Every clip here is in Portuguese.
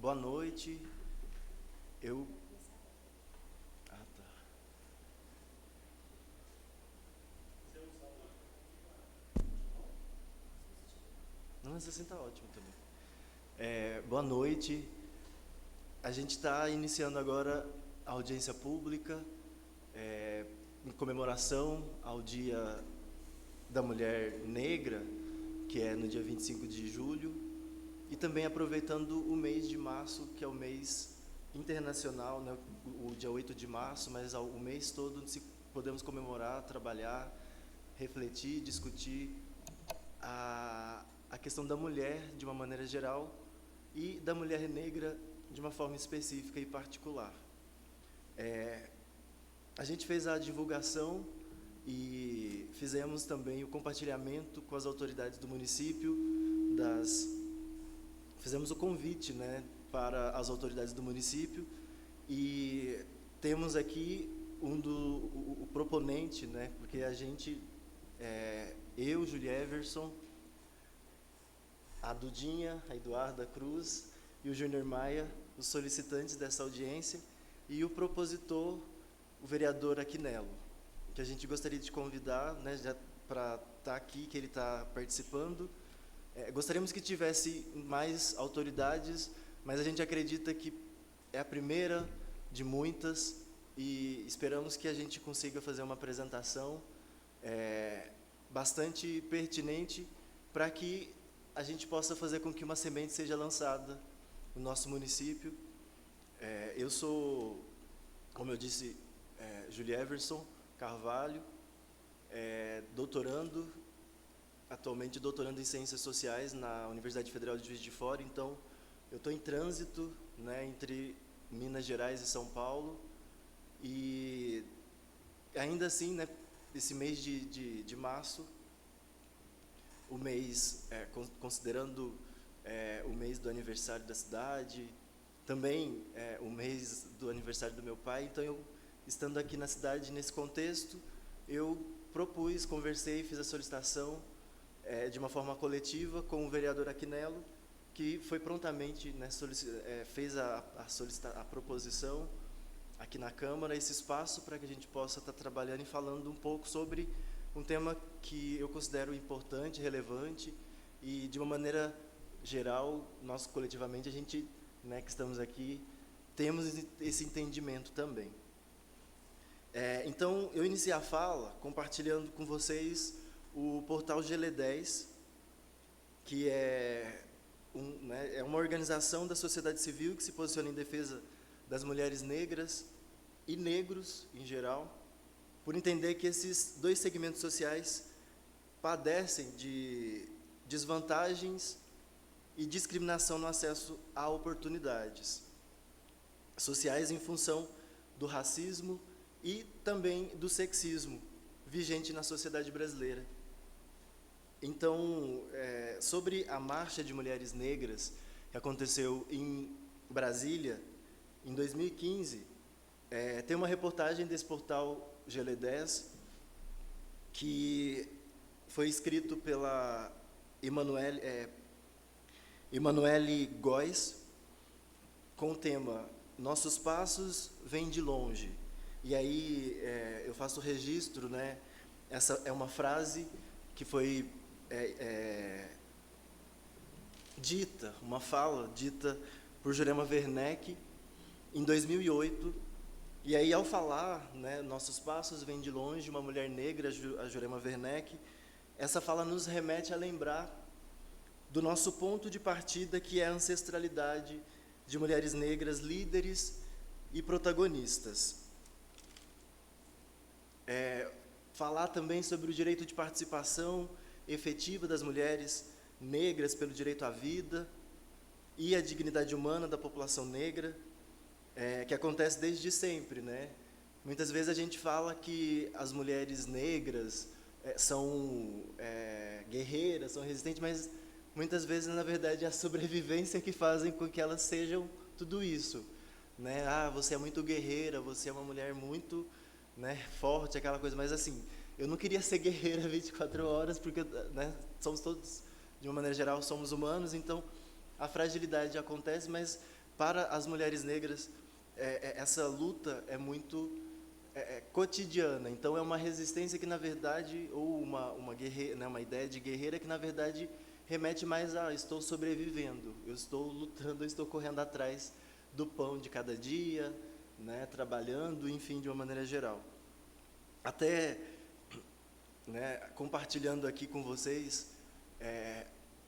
Boa noite. Eu... Ah, tá. Não, mas assim tá ótimo também. Boa noite. A gente está iniciando agora a audiência pública em comemoração ao Dia da Mulher Negra, que é no dia 25 de julho, e também aproveitando o mês de março, que é o mês internacional, né, o dia 8 de março, mas o mês todo podemos comemorar, trabalhar, refletir, discutir a questão da mulher de uma maneira geral e da mulher negra de uma forma específica e particular. A gente fez a divulgação e fizemos também o compartilhamento com as autoridades do município, fizemos o convite, né, para as autoridades do município, e temos aqui o proponente, né, porque a gente, eu, Julie Everson, a Dudinha, a Eduarda Cruz e o Júnior Maia, os solicitantes dessa audiência, e o propositor, o vereador Aquinelo, que a gente gostaria de convidar, né, já para estar aqui, que ele está participando. Gostaríamos que tivesse mais autoridades, mas a gente acredita que é a primeira de muitas e esperamos que a gente consiga fazer uma apresentação bastante pertinente para que a gente possa fazer com que uma semente seja lançada no nosso município. Eu sou, como eu disse, Julie Everson Carvalho, atualmente doutorando em Ciências Sociais na Universidade Federal de Juiz de Fora. Então, eu estou em trânsito, né, entre Minas Gerais e São Paulo, e ainda assim, né, esse mês de março, o mês, considerando o mês do aniversário da cidade, também o mês do aniversário do meu pai, então eu, estando aqui na cidade, nesse contexto, eu propus, conversei, fiz a solicitação de uma forma coletiva com o vereador Aquinelo, que foi prontamente, né, fez a proposição aqui na Câmara, esse espaço para que a gente possa estar trabalhando e falando um pouco sobre um tema que eu considero importante, relevante, e de uma maneira geral, nós coletivamente, a gente, né, que estamos aqui, temos esse entendimento também. Então, eu iniciei a fala compartilhando com vocês o portal GL10, que é uma organização da sociedade civil que se posiciona em defesa das mulheres negras e negros, em geral, por entender que esses dois segmentos sociais padecem de desvantagens e discriminação no acesso a oportunidades sociais em função do racismo e também do sexismo vigente na sociedade brasileira. Então, sobre a Marcha de Mulheres Negras, que aconteceu em Brasília, em 2015, tem uma reportagem desse portal GL10, que foi escrito pela Emanuele Góes, com o tema Nossos Passos Vêm de Longe. E aí eu faço o registro, né? Essa é uma frase que foi dita, uma fala dita por Jurema Werneck em 2008. E aí, ao falar, né, nossos passos vêm de longe, uma mulher negra, a Jurema Werneck, essa fala nos remete a lembrar do nosso ponto de partida, que é a ancestralidade de mulheres negras, líderes e protagonistas. Falar também sobre o direito de participação efetiva das mulheres negras pelo direito à vida e à dignidade humana da população negra, que acontece desde sempre, né? Muitas vezes a gente fala que as mulheres negras são guerreiras, são resistentes, mas muitas vezes, na verdade, é a sobrevivência que fazem com que elas sejam tudo isso, né? Ah, você é muito guerreira, você é uma mulher muito, né, forte, aquela coisa, mas assim, eu não queria ser guerreira 24 horas, porque, né, somos todos, de uma maneira geral, somos humanos, então a fragilidade acontece, mas para as mulheres negras, essa luta é muito cotidiana. Então, é uma resistência que, na verdade, ou uma guerreira, né, uma ideia de guerreira que, na verdade, remete mais a estou sobrevivendo, eu estou lutando, eu estou correndo atrás do pão de cada dia, né, trabalhando, enfim, de uma maneira geral. Até, né, compartilhando aqui com vocês,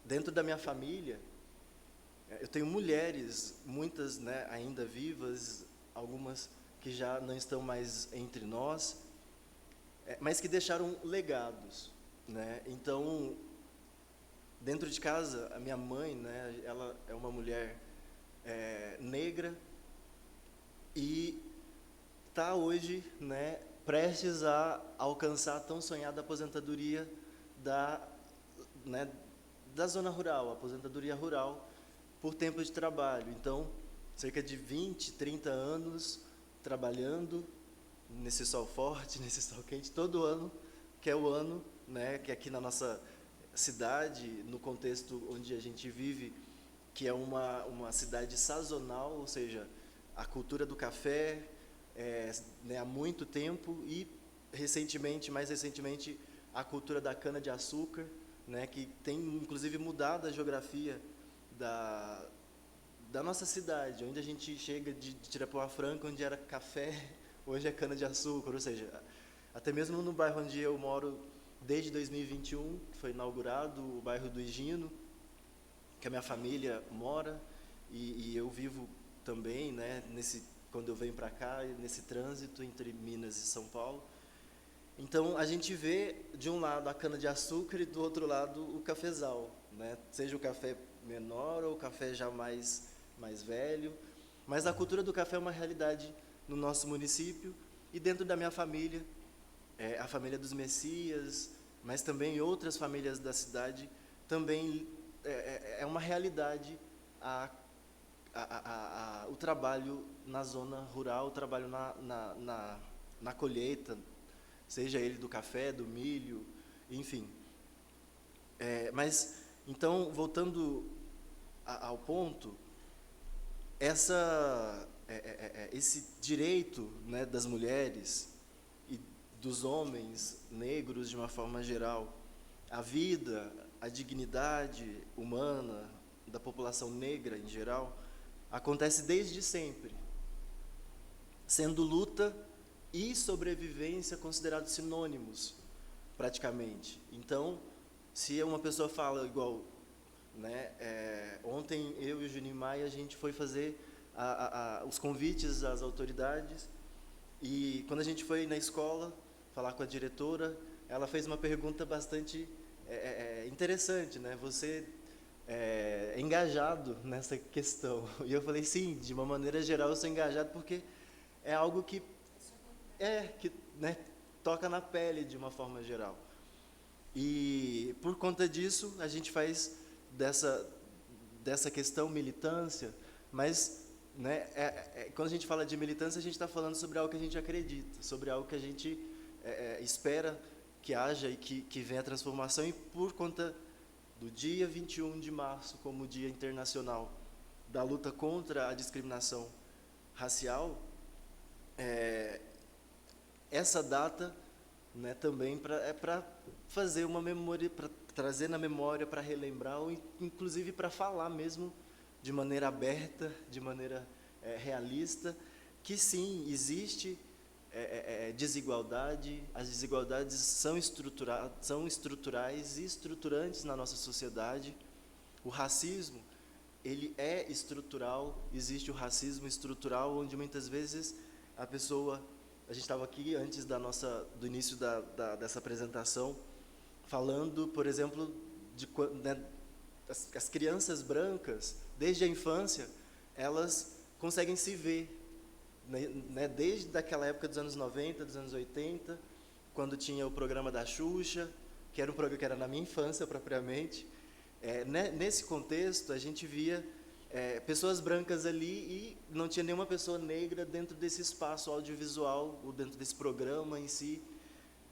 dentro da minha família, eu tenho mulheres, muitas, né, ainda vivas, algumas que já não estão mais entre nós, mas que deixaram legados, né? Então, dentro de casa, a minha mãe, né, ela é uma mulher negra e está hoje, né, prestes a alcançar a tão sonhada aposentadoria né, da zona rural, a aposentadoria rural por tempo de trabalho. Então, cerca de 20, 30 anos trabalhando nesse sol forte, nesse sol quente, todo ano, que é o ano, né, que aqui na nossa cidade, no contexto onde a gente vive, que é uma cidade sazonal, ou seja, a cultura do café né, há muito tempo e mais recentemente, a cultura da cana-de-açúcar, né, que tem inclusive mudado a geografia da nossa cidade, onde a gente chega de Tirapuá-Franca, onde era café, hoje é cana-de-açúcar, ou seja, até mesmo no bairro onde eu moro desde 2021, que foi inaugurado o bairro do Higino, que a minha família mora, e eu vivo também, né, quando eu venho para cá, nesse trânsito entre Minas e São Paulo. Então, a gente vê, de um lado, a cana-de-açúcar e, do outro lado, o cafezal, né? Seja o café menor ou o café já mais velho. Mas a cultura do café é uma realidade no nosso município e dentro da minha família, a família dos Messias, mas também outras famílias da cidade, também é uma realidade o trabalho na zona rural, o trabalho na colheita, seja ele do café, do milho, enfim. Mas, então, voltando ao ponto, esse direito, né, das mulheres e dos homens negros, de uma forma geral, a vida, a dignidade humana da população negra em geral, acontece desde sempre, sendo luta e sobrevivência considerados sinônimos, praticamente. Então, se uma pessoa fala igual, né, ontem eu e o Juninho Maia, a gente foi fazer os convites às autoridades, e quando a gente foi na escola falar com a diretora, ela fez uma pergunta bastante interessante, né? Você é engajado nessa questão? E eu falei, sim, de uma maneira geral eu sou engajado porque é algo que né, toca na pele de uma forma geral. E por conta disso a gente faz dessa questão militância, mas, né, quando a gente fala de militância, a gente está falando sobre algo que a gente acredita, sobre algo que a gente espera que haja e que venha a transformação. E por conta do dia 21 de março como Dia Internacional da Luta contra a Discriminação Racial, essa data, né, também para fazer uma memória, para trazer na memória, para relembrar, ou inclusive para falar mesmo de maneira aberta, de maneira realista, que sim, existe desigualdade, as desigualdades são estruturais e estruturantes na nossa sociedade. O racismo, ele é estrutural, existe o racismo estrutural, onde muitas vezes a gente estava aqui antes do início dessa apresentação, falando, por exemplo, né, as crianças brancas, desde a infância, elas conseguem se ver, né, desde aquela época dos anos 90, dos anos 80, quando tinha o programa da Xuxa, que era um programa que era na minha infância propriamente. Nesse contexto, a gente via pessoas brancas ali e não tinha nenhuma pessoa negra dentro desse espaço audiovisual, ou dentro desse programa em si.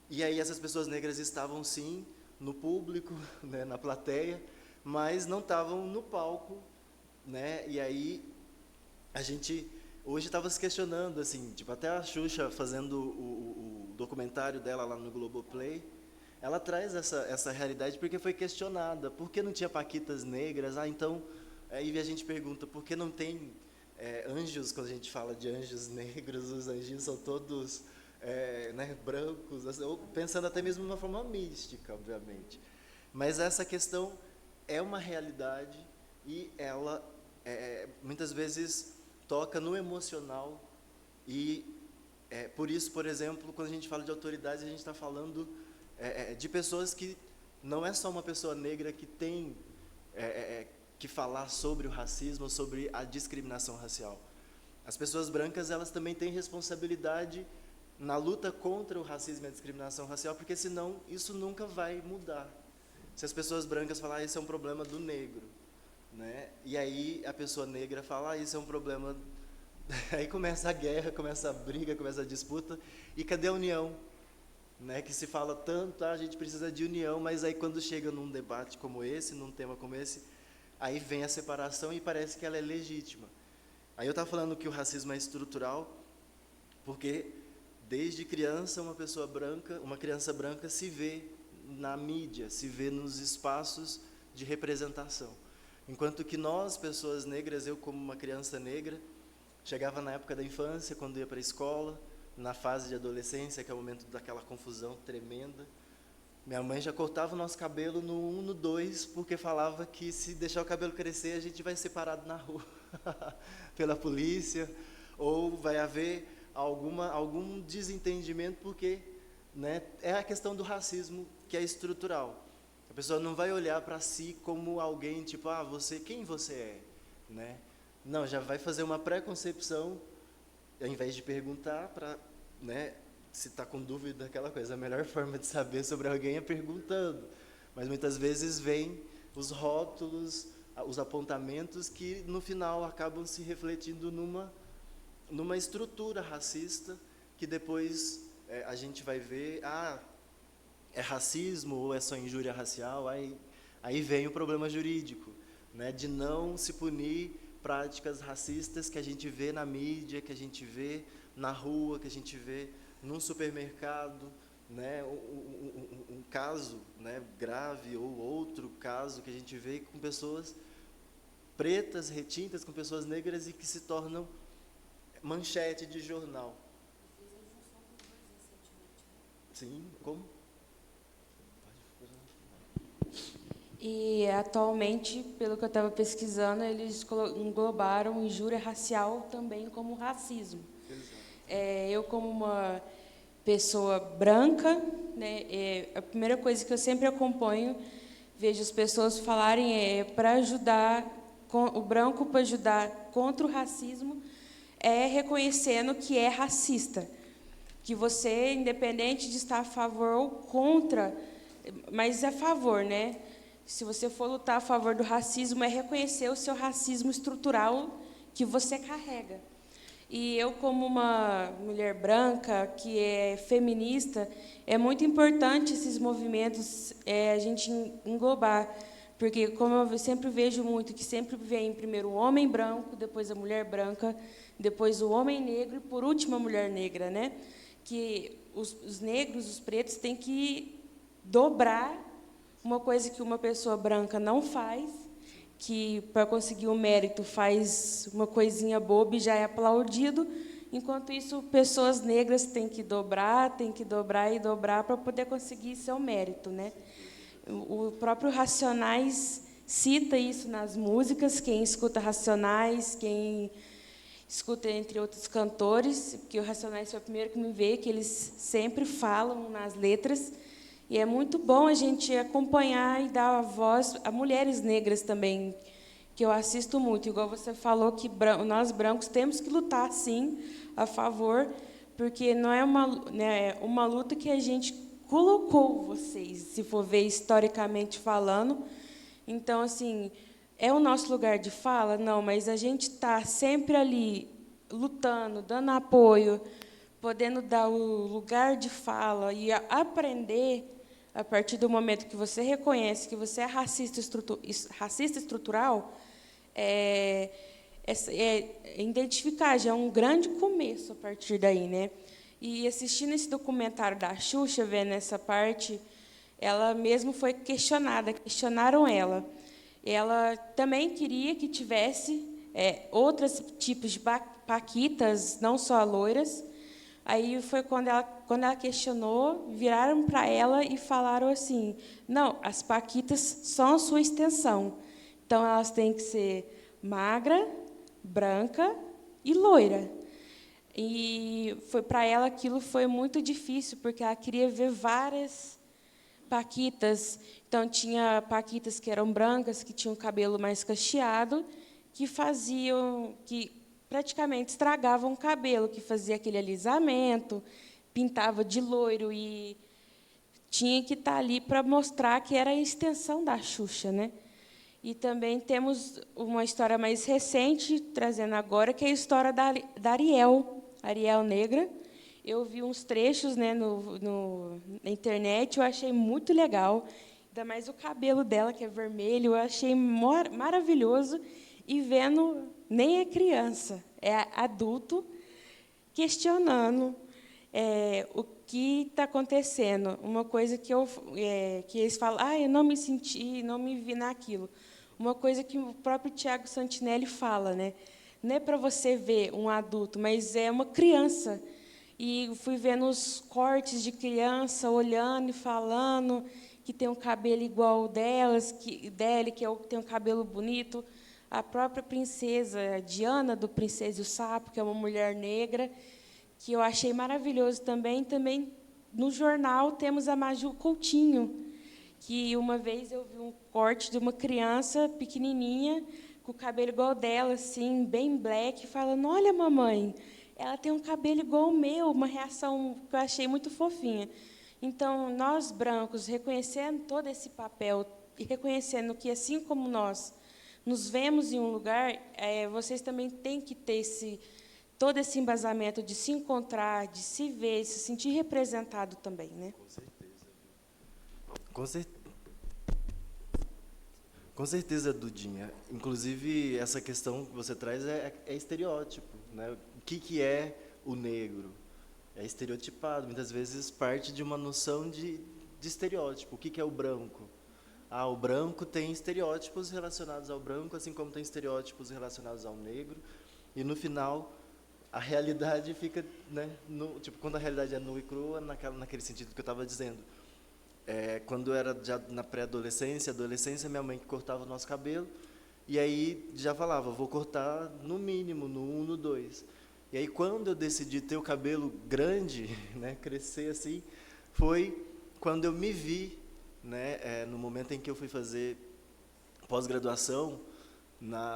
E aí essas pessoas negras estavam, sim, no público, né, na plateia, mas não estavam no palco, né? E aí a gente hoje estava se questionando, assim, tipo, até a Xuxa fazendo o documentário dela lá no Globoplay, ela traz essa realidade porque foi questionada. Por que não tinha paquitas negras? Ah, então, aí a gente pergunta, por que não tem anjos, quando a gente fala de anjos negros, os anjinhos são todos né, brancos, assim, ou pensando até mesmo de uma forma mística, obviamente. Mas essa questão é uma realidade e ela muitas vezes toca no emocional e por isso, por exemplo, quando a gente fala de autoridades, a gente está falando de pessoas que não é só uma pessoa negra que tem que falar sobre o racismo, sobre a discriminação racial. As pessoas brancas, elas também têm responsabilidade na luta contra o racismo e a discriminação racial, porque senão isso nunca vai mudar. Se as pessoas brancas falarem, isso é um problema do negro, né? E aí a pessoa negra fala, isso é um problema... Aí começa a guerra, começa a briga, começa a disputa, e cadê a união? Né? Que se fala tanto, a gente precisa de união, mas aí quando chega num debate como esse, num tema como esse, aí vem a separação e parece que ela é legítima. Aí eu estava falando que o racismo é estrutural, porque desde criança uma pessoa branca, uma criança branca se vê na mídia, se vê nos espaços de representação. Enquanto que nós, pessoas negras, eu como uma criança negra, chegava na época da infância, quando ia para a escola, na fase de adolescência, que é o momento daquela confusão tremenda, minha mãe já cortava o nosso cabelo no 1, no 2, porque falava que se deixar o cabelo crescer, a gente vai ser parado na rua pela polícia, ou vai haver algum desentendimento, porque né, é a questão do racismo que é estrutural. A pessoa não vai olhar para si como alguém, tipo, quem você é? Né? Não, já vai fazer uma pré-concepção, ao invés de perguntar para, né, se está com dúvida daquela coisa. A melhor forma de saber sobre alguém é perguntando. Mas muitas vezes vem os rótulos, os apontamentos que no final acabam se refletindo numa estrutura racista que depois a gente vai ver, é racismo ou é só injúria racial, aí vem o problema jurídico, né, de não se punir práticas racistas que a gente vê na mídia, que a gente vê na rua, que a gente vê num supermercado, né, um caso, né, grave ou outro caso que a gente vê com pessoas pretas, retintas, com pessoas negras e que se tornam manchete de jornal. Sim, como? E atualmente, pelo que eu estava pesquisando, eles englobaram injúria racial também como racismo. Eu, como uma pessoa branca, né, a primeira coisa que eu sempre acompanho, vejo as pessoas falarem para ajudar, o branco para ajudar contra o racismo, reconhecendo que é racista. Que você, independente de estar a favor ou contra, mas a favor, né? Se você for lutar a favor do racismo, é reconhecer o seu racismo estrutural que você carrega. E eu, como uma mulher branca, que é feminista, é muito importante esses movimentos a gente englobar. Porque, como eu sempre vejo muito, que sempre vem primeiro o homem branco, depois a mulher branca, depois o homem negro e, por último, a mulher negra, né? Que os negros, os pretos, têm que dobrar uma coisa que uma pessoa branca não faz, que para conseguir o mérito faz uma coisinha boba e já é aplaudido, enquanto isso pessoas negras têm que dobrar e dobrar para poder conseguir seu mérito, né? O próprio Racionais cita isso nas músicas, quem escuta Racionais, quem escuta entre outros cantores, porque o Racionais foi o primeiro que me veio, que eles sempre falam nas letras. E é muito bom a gente acompanhar e dar a voz a mulheres negras também, que eu assisto muito. Igual você falou, que nós brancos temos que lutar, sim, a favor, porque não é uma luta que a gente colocou vocês, se for ver historicamente falando. Então, assim, é o nosso lugar de fala? Não, mas a gente está sempre ali lutando, dando apoio, podendo dar o lugar de fala e aprender. A partir do momento que você reconhece que você é racista estrutural, identificar, já é um grande começo a partir daí, né? E assistindo esse documentário da Xuxa, vendo essa parte, ela mesmo foi questionada, questionaram ela. Ela também queria que tivesse outros tipos de paquitas, não só loiras. Aí foi quando ela questionou, viraram para ela e falaram assim: não, as paquitas são a sua extensão. Então, elas têm que ser magra, branca e loira. E foi para ela aquilo foi muito difícil, porque ela queria ver várias paquitas. Então, tinha paquitas que eram brancas, que tinham cabelo mais cacheado, que praticamente estragavam o cabelo, que fazia aquele alisamento, pintava de loiro e tinha que estar ali para mostrar que era a extensão da Xuxa, né? E também temos uma história mais recente, trazendo agora, que é a história da Ariel Negra. Eu vi uns trechos, né, na internet, eu achei muito legal. Ainda mais o cabelo dela, que é vermelho, eu achei maravilhoso. E vendo, nem é criança, é adulto, questionando o que está acontecendo. Uma coisa que eles falam, eu não me senti, não me vi naquilo. Uma coisa que o próprio Tiago Santinelli fala, né? Não é para você ver um adulto, mas é uma criança. E fui vendo os cortes de criança, olhando e falando que tem um cabelo igual delas, que tem um cabelo bonito. A própria princesa Diana, do Princesa e o Sapo, que é uma mulher negra, que eu achei maravilhoso também. Também, no jornal, temos a Maju Coutinho, que uma vez eu vi um corte de uma criança pequenininha, com o cabelo igual dela, assim, bem black, falando, olha, mamãe, ela tem um cabelo igual ao meu, uma reação que eu achei muito fofinha. Então, nós, brancos, reconhecendo todo esse papel e reconhecendo que, assim como nós nos vemos em um lugar, vocês também têm que ter todo esse embasamento de se encontrar, de se ver, se sentir representado também, né? Com certeza. Com certeza. Com certeza, Dudinha. Inclusive, essa questão que você traz é estereótipo, né? O que é o negro? É estereotipado. Muitas vezes parte de uma noção de estereótipo. O que é o branco? O branco tem estereótipos relacionados ao branco, assim como tem estereótipos relacionados ao negro. E, no final, a realidade fica, né, quando a realidade é nua e crua, naquele sentido que eu estava dizendo. Quando eu era já na pré-adolescência, adolescência, minha mãe que cortava o nosso cabelo, e aí já falava, vou cortar no mínimo, no 1, no 2. E aí quando eu decidi ter o cabelo grande, né, crescer assim, foi quando eu me vi, né, no momento em que eu fui fazer pós-graduação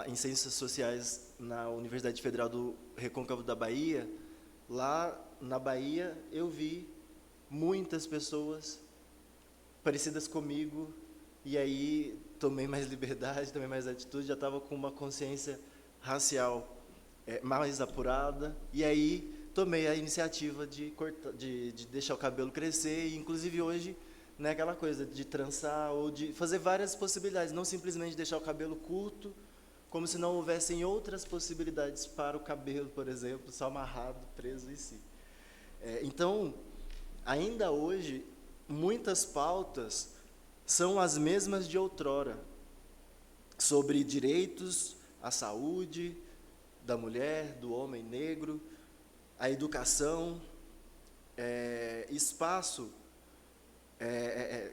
em Ciências Sociais na Universidade Federal do Recôncavo da Bahia. Lá na Bahia eu vi muitas pessoas parecidas comigo, e aí tomei mais liberdade, tomei mais atitude, já estava com uma consciência racial mais apurada, e aí tomei a iniciativa de deixar o cabelo crescer, e inclusive hoje, né, aquela coisa de trançar ou de fazer várias possibilidades, não simplesmente deixar o cabelo curto, como se não houvessem outras possibilidades para o cabelo, por exemplo, só amarrado, preso em si. Então, ainda hoje, muitas pautas são as mesmas de outrora, sobre direitos à saúde da mulher, do homem negro, a educação, espaço,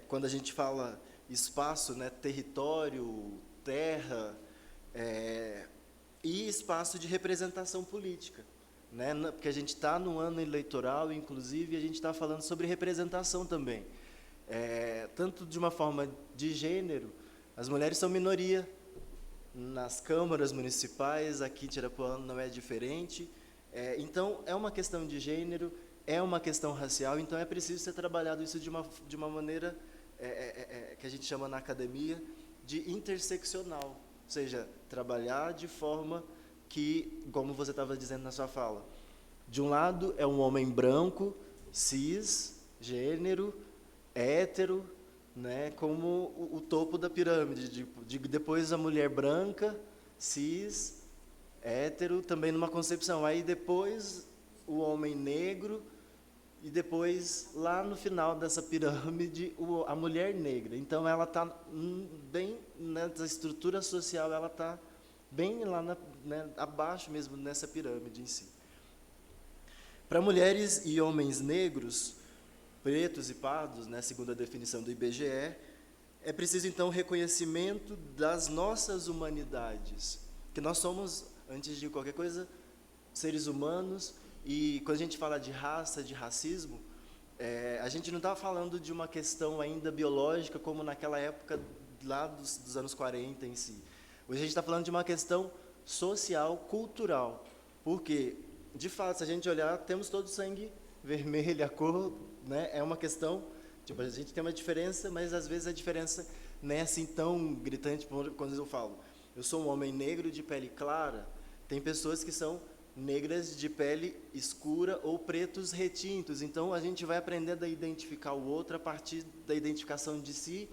quando a gente fala espaço, né, território, terra, e espaço de representação política, né? Porque a gente está no ano eleitoral, inclusive, a gente está falando sobre representação também. Tanto de uma forma de gênero, as mulheres são minoria nas câmaras municipais, aqui em Tirapuã não é diferente. Então, é uma questão de gênero, é uma questão racial, então é preciso ser trabalhado isso de uma maneira que a gente chama na academia de interseccional, ou seja, trabalhar de forma que, como você estava dizendo na sua fala, de um lado é um homem branco, cis, gênero, hétero, né, como o topo da pirâmide, depois a mulher branca, cis, hétero também numa concepção. Aí depois o homem negro e depois lá no final dessa pirâmide a mulher negra. Então ela está bem nessa estrutura social, ela está bem lá abaixo mesmo nessa pirâmide em si. Para mulheres e homens negros, pretos e pardos, segundo a definição do IBGE, é preciso então reconhecimento das nossas humanidades, que nós somos, antes de qualquer coisa, seres humanos, e quando a gente fala de raça, de racismo, a gente não está falando de uma questão ainda biológica, como naquela época lá dos anos 40 em si. Hoje a gente está falando de uma questão social, cultural, porque, de fato, se a gente olhar, temos todo o sangue vermelho, a cor, é uma questão, tipo, a gente tem uma diferença, mas às vezes a diferença não é assim tão gritante. Quando eu falo, eu sou um homem negro de pele clara, tem pessoas que são negras de pele escura ou pretos retintos. Então a gente vai aprendendo a identificar o outro a partir da identificação de si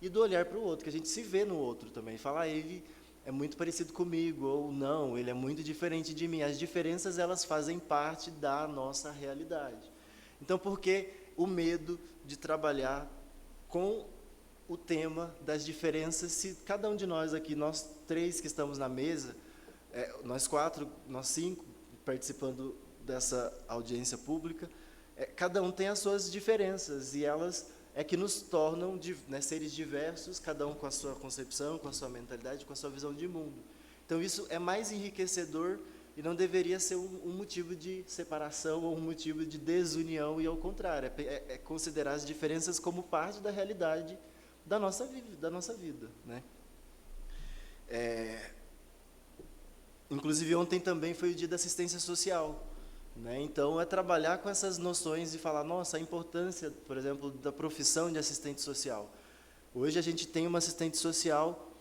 e do olhar para o outro, que a gente se vê no outro também, fala, ele é muito parecido comigo, ou não, ele é muito diferente de mim. As diferenças, elas fazem parte da nossa realidade. Então, por que o medo de trabalhar com o tema das diferenças, se cada um de nós aqui, nós 3 que estamos na mesa, nós 4, nós 5, participando dessa audiência pública, cada um tem as suas diferenças, e elas é que nos tornam seres diversos, cada um com a sua concepção, com a sua mentalidade, com a sua visão de mundo. Então isso é mais enriquecedor e não deveria ser um motivo de separação ou um motivo de desunião, e ao contrário, é considerar as diferenças como parte da realidade da nossa vida. Inclusive ontem também foi o dia da assistência social. Então, é trabalhar com essas noções e falar, nossa, a importância, por exemplo, da profissão de assistente social. Hoje a gente tem uma assistente social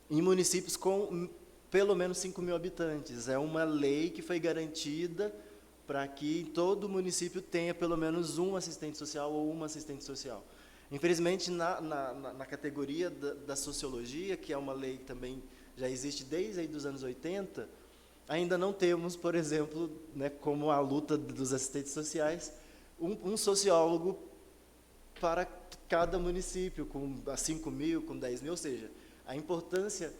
em municípios com pelo menos 5.000 habitantes. É uma lei que foi garantida para que todo município tenha pelo menos um assistente social ou uma assistente social. Infelizmente, na categoria da sociologia, que é uma lei que também já existe desde aí dos anos 80, ainda não temos, por exemplo, como a luta dos assistentes sociais, um sociólogo para cada município, com 5.000, com 10.000, ou seja, a importância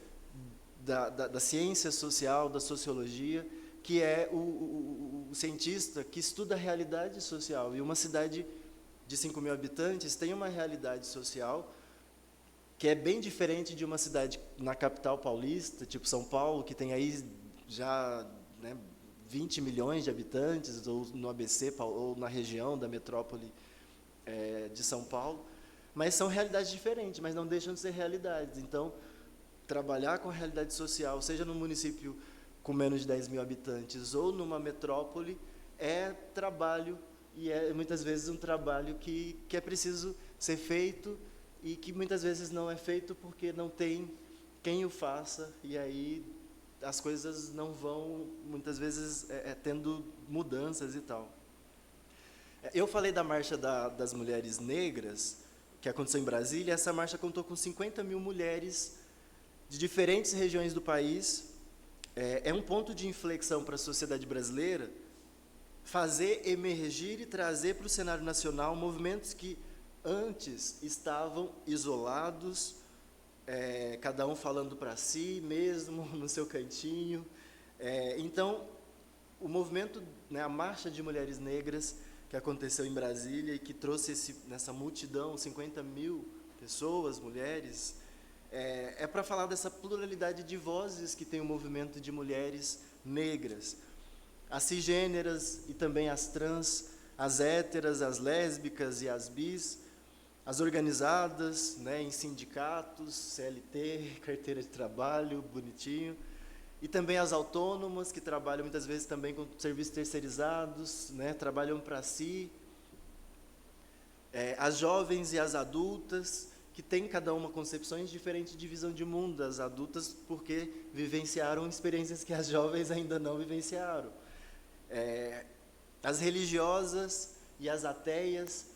da ciência social, da sociologia, que é o cientista que estuda a realidade social. E uma cidade de 5.000 habitantes tem uma realidade social que é bem diferente de uma cidade na capital paulista, tipo São Paulo, que tem aí já 20 milhões de habitantes, ou no ABC, ou na região da metrópole de São Paulo, mas são realidades diferentes, mas não deixam de ser realidades. Então, trabalhar com a realidade social, seja num município com menos de 10.000 habitantes ou numa metrópole, é trabalho, e é muitas vezes um trabalho que é preciso ser feito e que muitas vezes não é feito porque não tem quem o faça, e aí as coisas não vão, muitas vezes, tendo mudanças e tal. Eu falei da Marcha das Mulheres Negras, que aconteceu em Brasília. Essa marcha contou com 50.000 mulheres de diferentes regiões do país. É um ponto de inflexão para a sociedade brasileira fazer emergir e trazer para o cenário nacional movimentos que antes estavam isolados, cada um falando para si mesmo, no seu cantinho. Então, o movimento, a Marcha de Mulheres Negras, que aconteceu em Brasília e que trouxe nessa multidão, 50.000 pessoas, mulheres, é para falar dessa pluralidade de vozes que tem o movimento de mulheres negras, as cisgêneras e também as trans, as héteras, as lésbicas e as bis, as organizadas em sindicatos, CLT, carteira de trabalho, bonitinho, e também as autônomas, que trabalham muitas vezes também com serviços terceirizados, trabalham para si, as jovens e as adultas, que têm cada uma concepções diferentes de visão de mundo. As adultas porque vivenciaram experiências que as jovens ainda não vivenciaram. As religiosas e as ateias,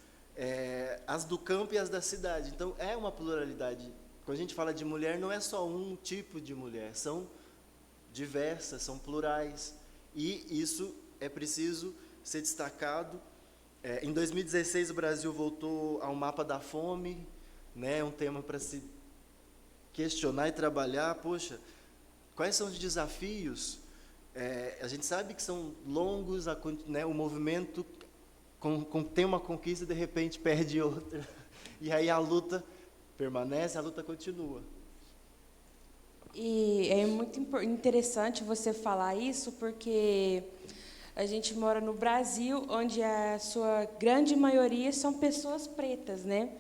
as do campo e as da cidade. Então, é uma pluralidade. Quando a gente fala de mulher, não é só um tipo de mulher, são diversas, são plurais, e isso é preciso ser destacado. Em 2016, o Brasil voltou ao mapa da fome, né, um tema para se questionar e trabalhar. Poxa, quais são os desafios? A gente sabe que são longos, né, o movimento tem uma conquista e de repente perde outra, e aí a luta permanece, a luta continua. E é muito interessante você falar isso, porque a gente mora no Brasil, onde a sua grande maioria são pessoas pretas, né?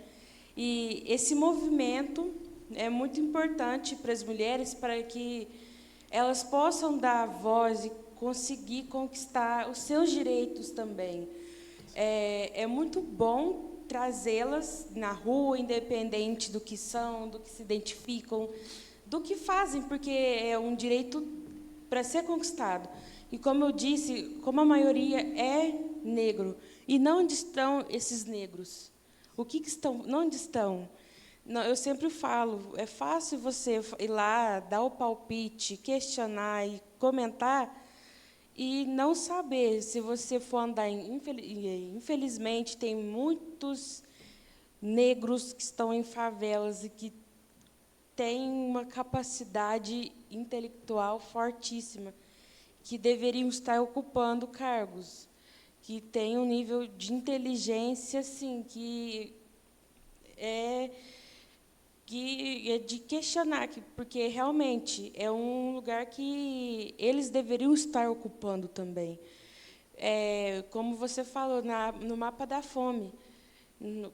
E esse movimento é muito importante para as mulheres, para que elas possam dar voz e conseguir conquistar os seus direitos também. É muito bom trazê-las na rua, independente do que são, do que se identificam, do que fazem, porque é um direito para ser conquistado. E como eu disse, como a maioria é negro, e não onde estão esses negros? O que estão? Onde estão? Não, eu sempre falo, é fácil você ir lá, dar o palpite, questionar e comentar, e não saber. Se você for andar, infelizmente, tem muitos negros que estão em favelas e que têm uma capacidade intelectual fortíssima, que deveriam estar ocupando cargos, que têm um nível de inteligência assim, que é de questionar, porque realmente é um lugar que eles deveriam estar ocupando também. Como você falou, no mapa da fome.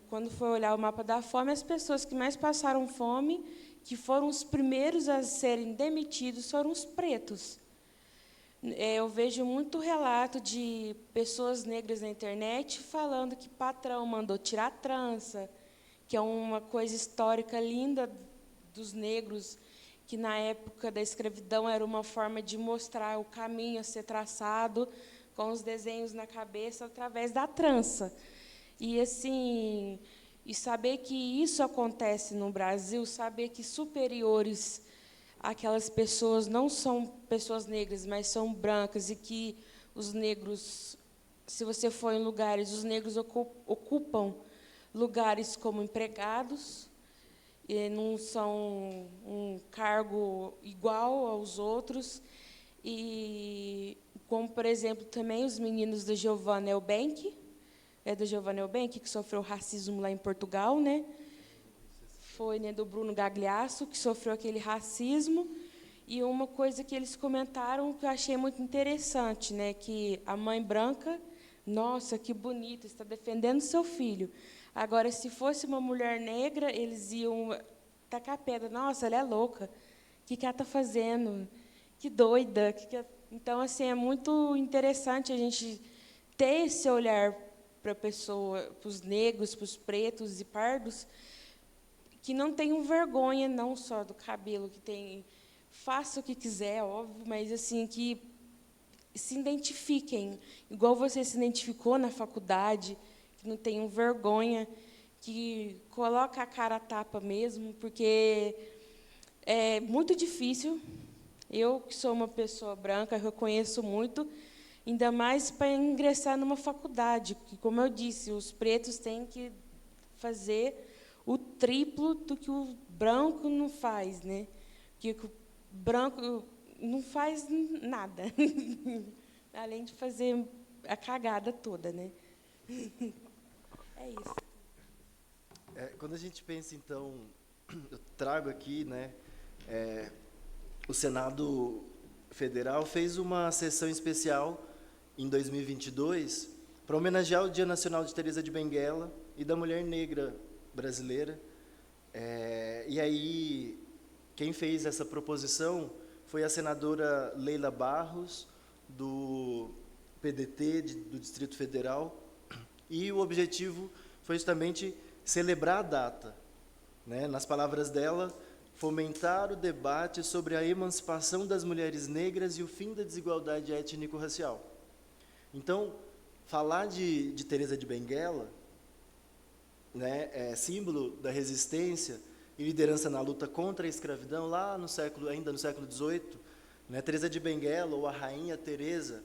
Quando foi olhar o mapa da fome, as pessoas que mais passaram fome, que foram os primeiros a serem demitidos, foram os pretos. Eu vejo muito relato de pessoas negras na internet falando que patrão mandou tirar a trança, que é uma coisa histórica linda dos negros, que na época da escravidão era uma forma de mostrar o caminho a ser traçado, com os desenhos na cabeça, através da trança. E, assim, e saber que isso acontece no Brasil, saber que superiores àquelas pessoas não são pessoas negras, mas são brancas, e que os negros, se você for em lugares, os negros ocupam lugares como empregados, e não são um cargo igual aos outros, e como, por exemplo, também os meninos da Giovanna Eubank, da Giovanna Eubank, que sofreu racismo lá em Portugal, né? Foi, né, do Bruno Gagliasso, que sofreu aquele racismo, e uma coisa que eles comentaram que eu achei muito interessante, né, que a mãe branca, nossa, que bonita, está defendendo seu filho. Agora, se fosse uma mulher negra, eles iam tacar a pedra. Nossa, ela é louca. O que ela está fazendo? Que doida. Então, assim, é muito interessante a gente ter esse olhar para a pessoa, para os negros, para os pretos e pardos, que não tenham vergonha, não só do cabelo, que tem, faça o que quiser, óbvio, mas assim que se identifiquem, igual você se identificou na faculdade, que não tenham vergonha, que coloca a cara a tapa mesmo, porque é muito difícil. Eu, que sou uma pessoa branca, reconheço muito, ainda mais para ingressar numa faculdade, que, como eu disse, os pretos têm que fazer o triplo do que o branco não faz, né? Porque o branco não faz nada, além de fazer a cagada toda, né? É isso. Quando a gente pensa, então, eu trago aqui, né, o Senado Federal fez uma sessão especial em 2022 para homenagear o Dia Nacional de Teresa de Benguela e da Mulher Negra Brasileira. E aí, quem fez essa proposição foi a senadora Leila Barros, do PDT, do Distrito Federal, e o objetivo foi justamente celebrar a data, né? Nas palavras dela, fomentar o debate sobre a emancipação das mulheres negras e o fim da desigualdade étnico-racial. Então, falar de Teresa de Benguela, né, é símbolo da resistência e liderança na luta contra a escravidão, lá no século, ainda no século XVIII, Né? Teresa de Benguela, ou a Rainha Teresa,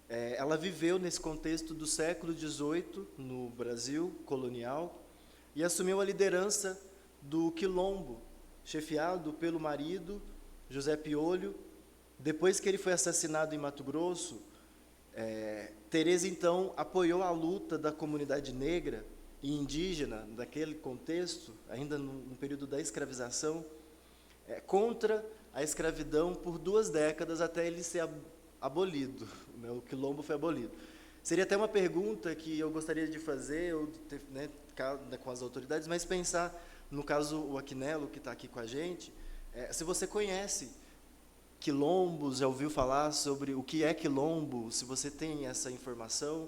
ela viveu nesse contexto do século XVIII, no Brasil colonial, e assumiu a liderança do Quilombo, chefiado pelo marido, José Piolho. Depois que ele foi assassinado em Mato Grosso, Teresa, então, apoiou a luta da comunidade negra e indígena, daquele contexto, ainda no período da escravização, contra a escravidão por 2 décadas até ele ser abolido. Né? O Quilombo foi abolido. Seria até uma pergunta que eu gostaria de fazer, né, com as autoridades, mas pensar, no caso, o Aquinelo, que está aqui com a gente, se você conhece quilombos, já ouviu falar sobre o que é quilombo, se você tem essa informação,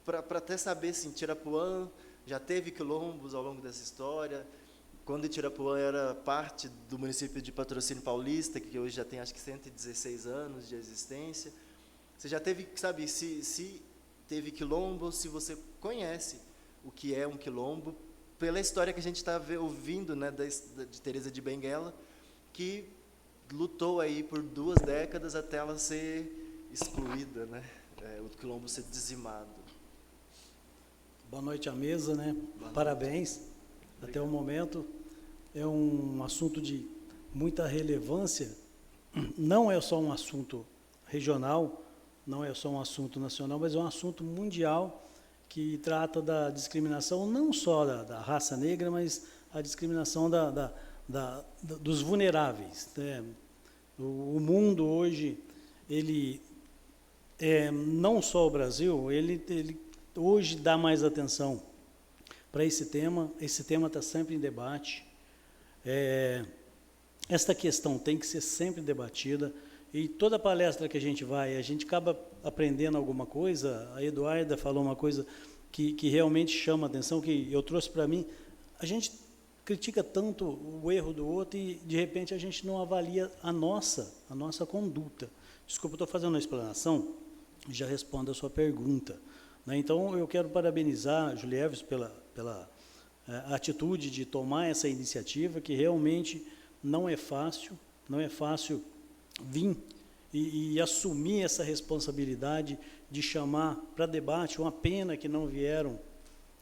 para até saber se Tirapuã já teve quilombos ao longo dessa história, quando Tirapuã era parte do município de Patrocínio Paulista, que hoje já tem acho que 116 anos de existência. Você já teve, sabe, se teve quilombo, se você conhece o que é um quilombo, pela história que a gente está ouvindo, né, de Teresa de Benguela, que lutou aí por 2 décadas até ela ser excluída, né, o quilombo ser dizimado. Boa noite à mesa, né? Parabéns. Até o momento é um assunto de muita relevância. Não é só um assunto regional, não é só um assunto nacional, mas é um assunto mundial que trata da discriminação não só da raça negra, mas a discriminação dos vulneráveis, né? O mundo hoje, não só o Brasil, ele hoje dá mais atenção para esse tema está sempre em debate. Esta questão tem que ser sempre debatida, e toda palestra que a gente acaba aprendendo alguma coisa. A Eduarda falou uma coisa que realmente chama a atenção, que eu trouxe para mim. A gente critica tanto o erro do outro e, de repente, a gente não avalia a nossa conduta. Desculpa, estou fazendo uma explanação, já respondo a sua pergunta. Né? Então, eu quero parabenizar a Julieves pela atitude de tomar essa iniciativa, que realmente não é fácil vir e assumir essa responsabilidade de chamar para debate. Uma pena que não vieram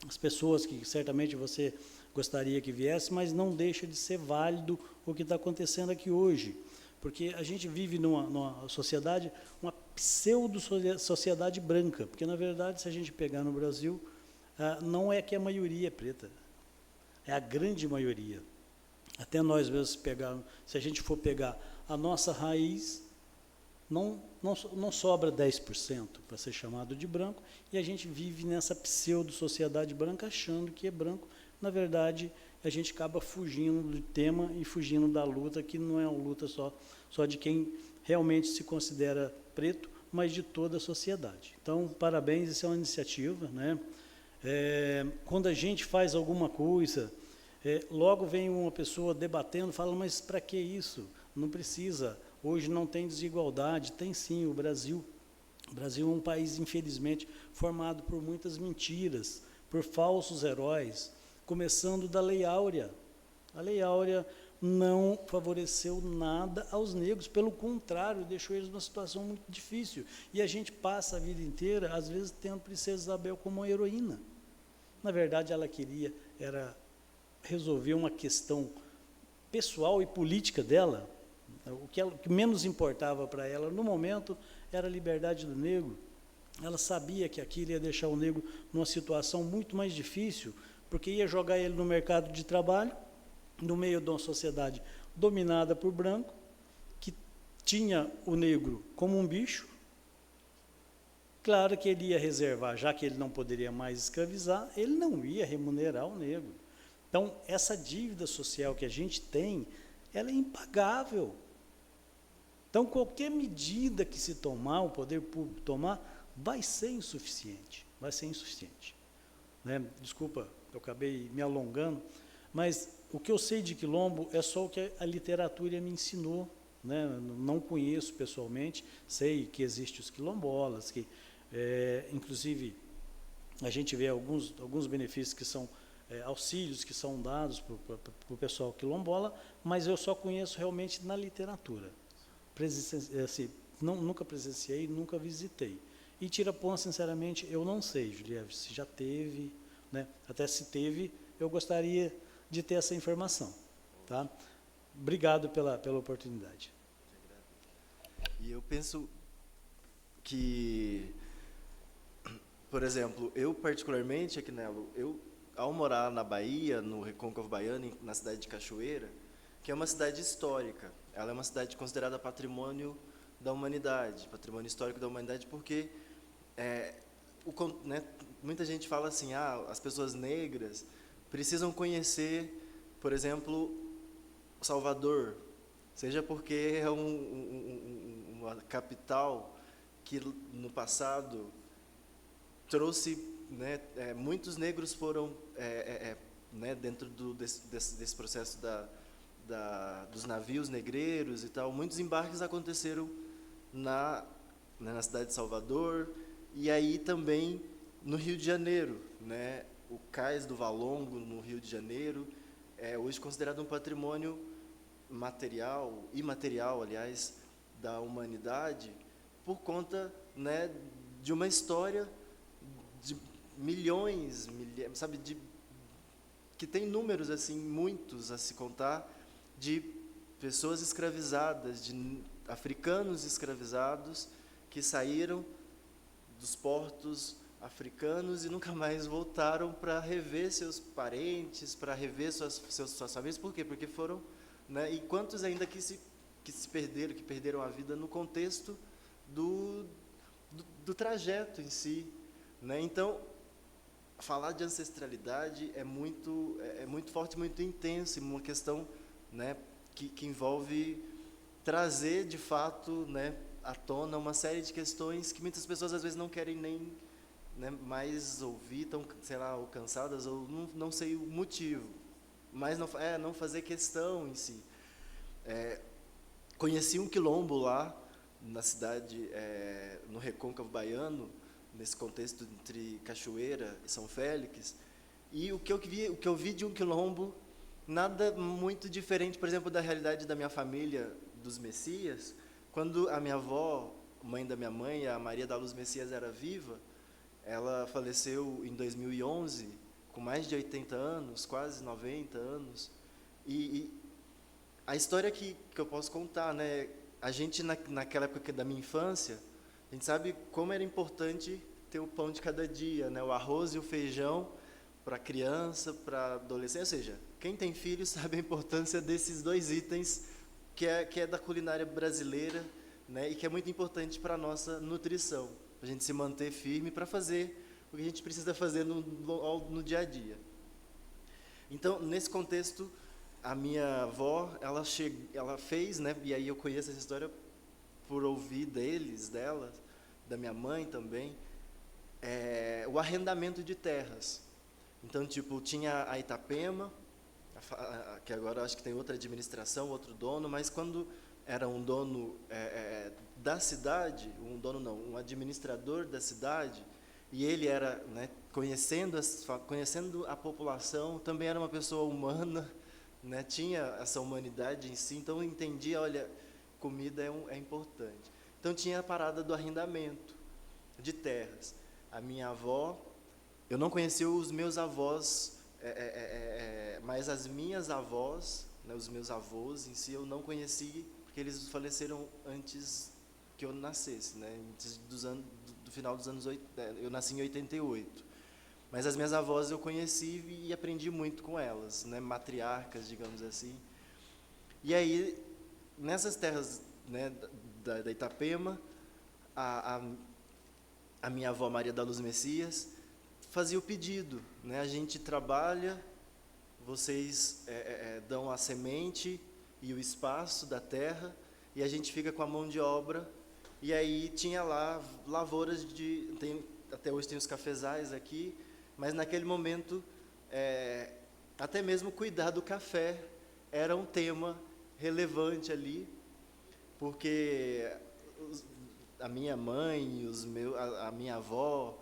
as pessoas que certamente você gostaria que viesse, mas não deixa de ser válido o que está acontecendo aqui hoje, porque a gente vive numa sociedade, uma pseudo-sociedade branca, porque, na verdade, se a gente pegar no Brasil, não é que a maioria é preta, é a grande maioria. Até nós mesmos se a gente for pegar a nossa raiz, não sobra 10% para ser chamado de branco, e a gente vive nessa pseudo-sociedade branca achando que é branco. Na verdade, a gente acaba fugindo do tema e fugindo da luta, que não é uma luta só de quem realmente se considera preto, mas de toda a sociedade. Então, parabéns, isso é uma iniciativa, né? Quando a gente faz alguma coisa, logo vem uma pessoa debatendo, fala, mas para que isso? Não precisa, hoje não tem desigualdade. Tem sim. O Brasil é um país, infelizmente, formado por muitas mentiras, por falsos heróis, começando da Lei Áurea. A Lei Áurea não favoreceu nada aos negros, pelo contrário, deixou eles numa situação muito difícil. E a gente passa a vida inteira, às vezes, tendo Princesa Isabel como uma heroína. Na verdade, ela queria resolver uma questão pessoal e política dela. O que menos importava para ela, no momento, era a liberdade do negro. Ela sabia que aquilo ia deixar o negro numa situação muito mais difícil, porque ia jogar ele no mercado de trabalho, no meio de uma sociedade dominada por branco, que tinha o negro como um bicho. Claro que ele ia reservar, já que ele não poderia mais escravizar, ele não ia remunerar o negro. Então, essa dívida social que a gente tem, ela é impagável. Então, qualquer medida que se tomar, o poder público tomar, vai ser insuficiente, né? Desculpa, eu acabei me alongando, mas o que eu sei de quilombo é só o que a literatura me ensinou, né? Não conheço pessoalmente, sei que existem os quilombolas, que inclusive a gente vê alguns benefícios que são auxílios que são dados para o pessoal quilombola, mas eu só conheço realmente na literatura. assim, nunca presenciei, nunca visitei. E Tirapon, sinceramente, eu não sei, Juliette, se já teve, né? Até se teve, eu gostaria de ter essa informação. Tá? Obrigado pela oportunidade. E eu penso que, por exemplo, eu particularmente, Aquinelo, ao morar na Bahia, no Recôncavo Baiano, na cidade de Cachoeira, que é uma cidade histórica, ela é uma cidade considerada patrimônio da humanidade, patrimônio histórico da humanidade, porque né, muita gente fala assim, as pessoas negras precisam conhecer, por exemplo, Salvador, seja porque é uma capital que no passado trouxe, né, muitos negros foram né, dentro desse processo dos navios negreiros e tal, muitos embarques aconteceram na cidade de Salvador e aí também no Rio de Janeiro, né, o Cais do Valongo no Rio de Janeiro é hoje considerado um patrimônio material, imaterial, aliás, da humanidade, por conta, né, de uma história de milhões, sabe, que tem números assim, muitos a se contar, de pessoas escravizadas, de africanos escravizados que saíram dos portos africanos e nunca mais voltaram para rever seus parentes, para rever suas famílias. Por quê? Porque foram, né, e quantos ainda que se perderam, que perderam a vida no contexto do trajeto em si, né? Então, falar de ancestralidade é muito forte, muito intenso, uma questão, né, que envolve trazer de fato, né, à tona uma série de questões que muitas pessoas às vezes não querem nem, né, mais ouvir, estão, sei lá, ou cansadas, ou não sei o motivo, mas não fazer questão em si. Conheci um quilombo lá na cidade, no Recôncavo Baiano, nesse contexto entre Cachoeira e São Félix, e o que eu vi de um quilombo, nada muito diferente, por exemplo, da realidade da minha família, dos Messias. Quando a minha avó, mãe da minha mãe, a Maria da Luz Messias, era viva, ela faleceu em 2011, com mais de 80 anos, quase 90 anos, e a história que eu posso contar, né? A gente, naquela época da minha infância, a gente sabe como era importante ter o pão de cada dia, né? O arroz e o feijão para criança, para adolescente. Ou seja, quem tem filho sabe a importância desses dois itens que é da culinária brasileira, né? E que é muito importante para a nossa nutrição, para a gente se manter firme para fazer o que a gente precisa fazer no dia a dia. Então, nesse contexto, a minha avó, ela fez, né, e aí eu conheço essa história por ouvir dela, da minha mãe também, o arrendamento de terras. Então, tipo, tinha a Itapema, que agora acho que tem outra administração, outro dono, mas quando era um dono da cidade, um administrador da cidade, e ele era, né, conhecendo a população, também era uma pessoa humana, né, tinha essa humanidade em si, então eu entendia, olha, comida é importante. Então tinha a parada do arrendamento de terras. A minha avó, eu não conhecia os meus avós, mas as minhas avós, né, os meus avós em si, eu não conheci, porque eles faleceram antes que eu nascesse, né, antes do final dos anos 80, eu nasci em 88. Mas as minhas avós eu conheci e aprendi muito com elas, né, matriarcas, digamos assim. E aí, nessas terras, né, da Itapema, a minha avó Maria da Luz Messias fazia o pedido, né, a gente trabalha, vocês dão a semente e o espaço da terra, e a gente fica com a mão de obra. E aí tinha lá lavouras até hoje tem os cafezais aqui, mas naquele momento, até mesmo cuidar do café era um tema relevante ali, porque a minha mãe, a minha avó,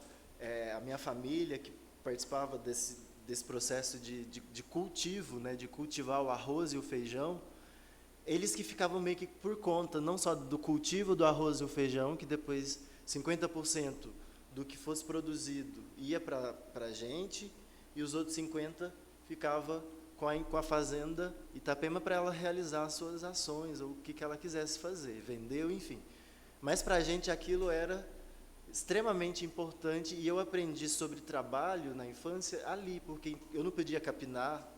a minha família que participava desse processo de cultivo, né, de cultivar o arroz e o feijão, eles que ficavam meio que por conta, não só do cultivo do arroz e o feijão, que depois 50% do que fosse produzido ia para a gente, e os outros 50% ficava com a fazenda Itapema para ela realizar as suas ações, ou o que ela quisesse fazer, vendeu, enfim. Mas para a gente aquilo era extremamente importante, e eu aprendi sobre trabalho na infância ali, porque eu não podia capinar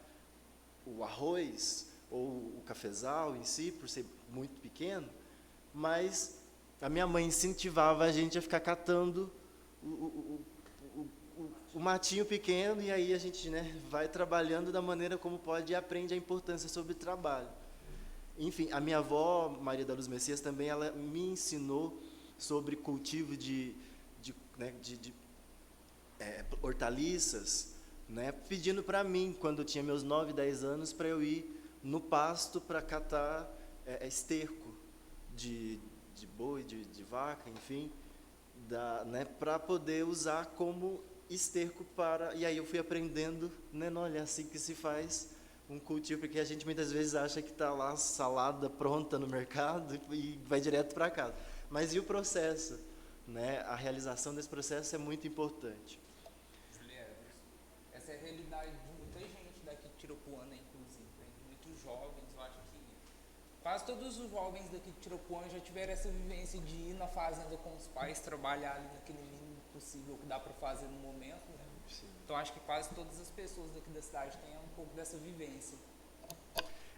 o arroz ou o cafezal em si, por ser muito pequeno, mas a minha mãe incentivava a gente a ficar catando o matinho pequeno, e aí a gente, né, vai trabalhando da maneira como pode e aprende a importância sobre trabalho. Enfim, a minha avó, Maria da Luz Messias, também ela me ensinou sobre cultivo de hortaliças, né, pedindo para mim, quando eu tinha meus 9, 10 anos, para eu ir no pasto para catar esterco de boi, de vaca, enfim, né, para poder usar como esterco para... E aí eu fui aprendendo, né, não, olha, assim que se faz um cultivo, porque a gente muitas vezes acha que está lá salada pronta no mercado e vai direto para casa. Mas e o processo? Né? A realização desse processo é muito importante. Juliana, essa é a realidade de muita gente daqui de Tiropuana, inclusive, né? Muitos jovens. Eu acho que quase todos os jovens daqui de Tiropuana já tiveram essa vivência de ir na fazenda com os pais, trabalhar ali naquele mínimo possível que dá para fazer no momento, né? Sim. Então acho que quase todas as pessoas daqui da cidade têm um pouco dessa vivência.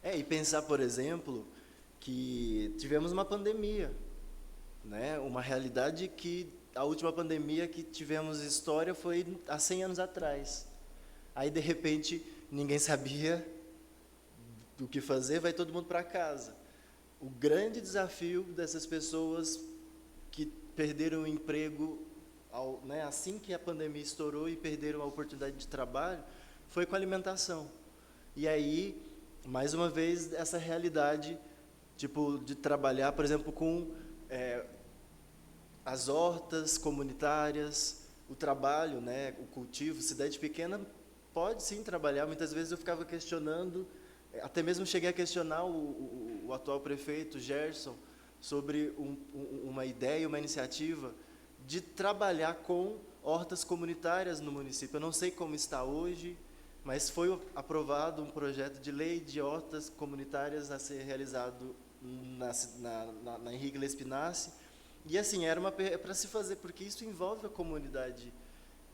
E pensar, por exemplo, que tivemos uma pandemia, né? Uma realidade que a última pandemia que tivemos história foi há 100 anos atrás. Aí, de repente, ninguém sabia do que fazer, vai todo mundo para casa. O grande desafio dessas pessoas que perderam o emprego né, assim que a pandemia estourou e perderam a oportunidade de trabalho, foi com a alimentação. E aí, mais uma vez, essa realidade tipo, de trabalhar, por exemplo, com as hortas comunitárias, o trabalho, né, o cultivo. Cidade pequena pode sim trabalhar. Muitas vezes eu ficava questionando, até mesmo cheguei a questionar o atual prefeito, Gerson, sobre uma ideia, uma iniciativa de trabalhar com hortas comunitárias no município. Eu não sei como está hoje, mas foi aprovado um projeto de lei de hortas comunitárias a ser realizado na Henrique Lespinasse. E assim, era para se fazer, porque isso envolve a comunidade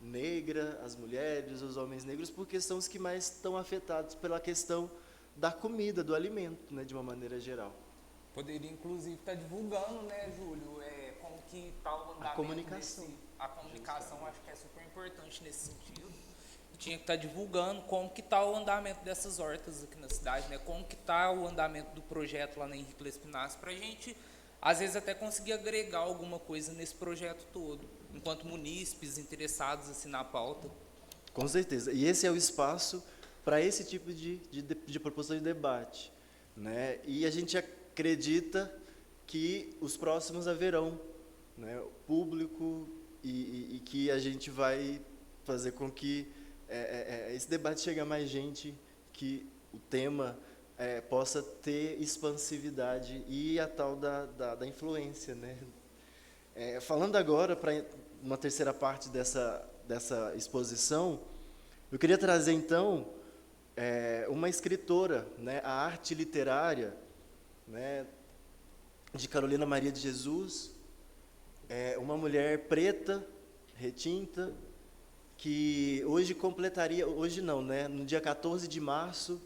negra, as mulheres, os homens negros, porque são os que mais estão afetados pela questão da comida, do alimento, né, de uma maneira geral. Poderia, inclusive, estar divulgando, né, Júlio, como que está o andamento. A comunicação. A comunicação, acho que é super importante nesse sentido. Tinha que estar divulgando como que está o andamento dessas hortas aqui na cidade, né, como que está o andamento do projeto lá na Henrique Lespinasse, para a gente, às vezes, até conseguir agregar alguma coisa nesse projeto todo, enquanto munícipes interessados assim, na pauta. Com certeza. E esse é o espaço para esse tipo de proposta de debate, né? E a gente acredita que os próximos haverão, né, público, e que a gente vai fazer com que esse debate chegue a mais gente, que o tema possa ter expansividade e a tal da influência, né? Falando agora para uma terceira parte dessa exposição, eu queria trazer então uma escritora, né, a arte literária, né, de Carolina Maria de Jesus, uma mulher preta, retinta, que hoje completaria, hoje não, né, no dia 14 de março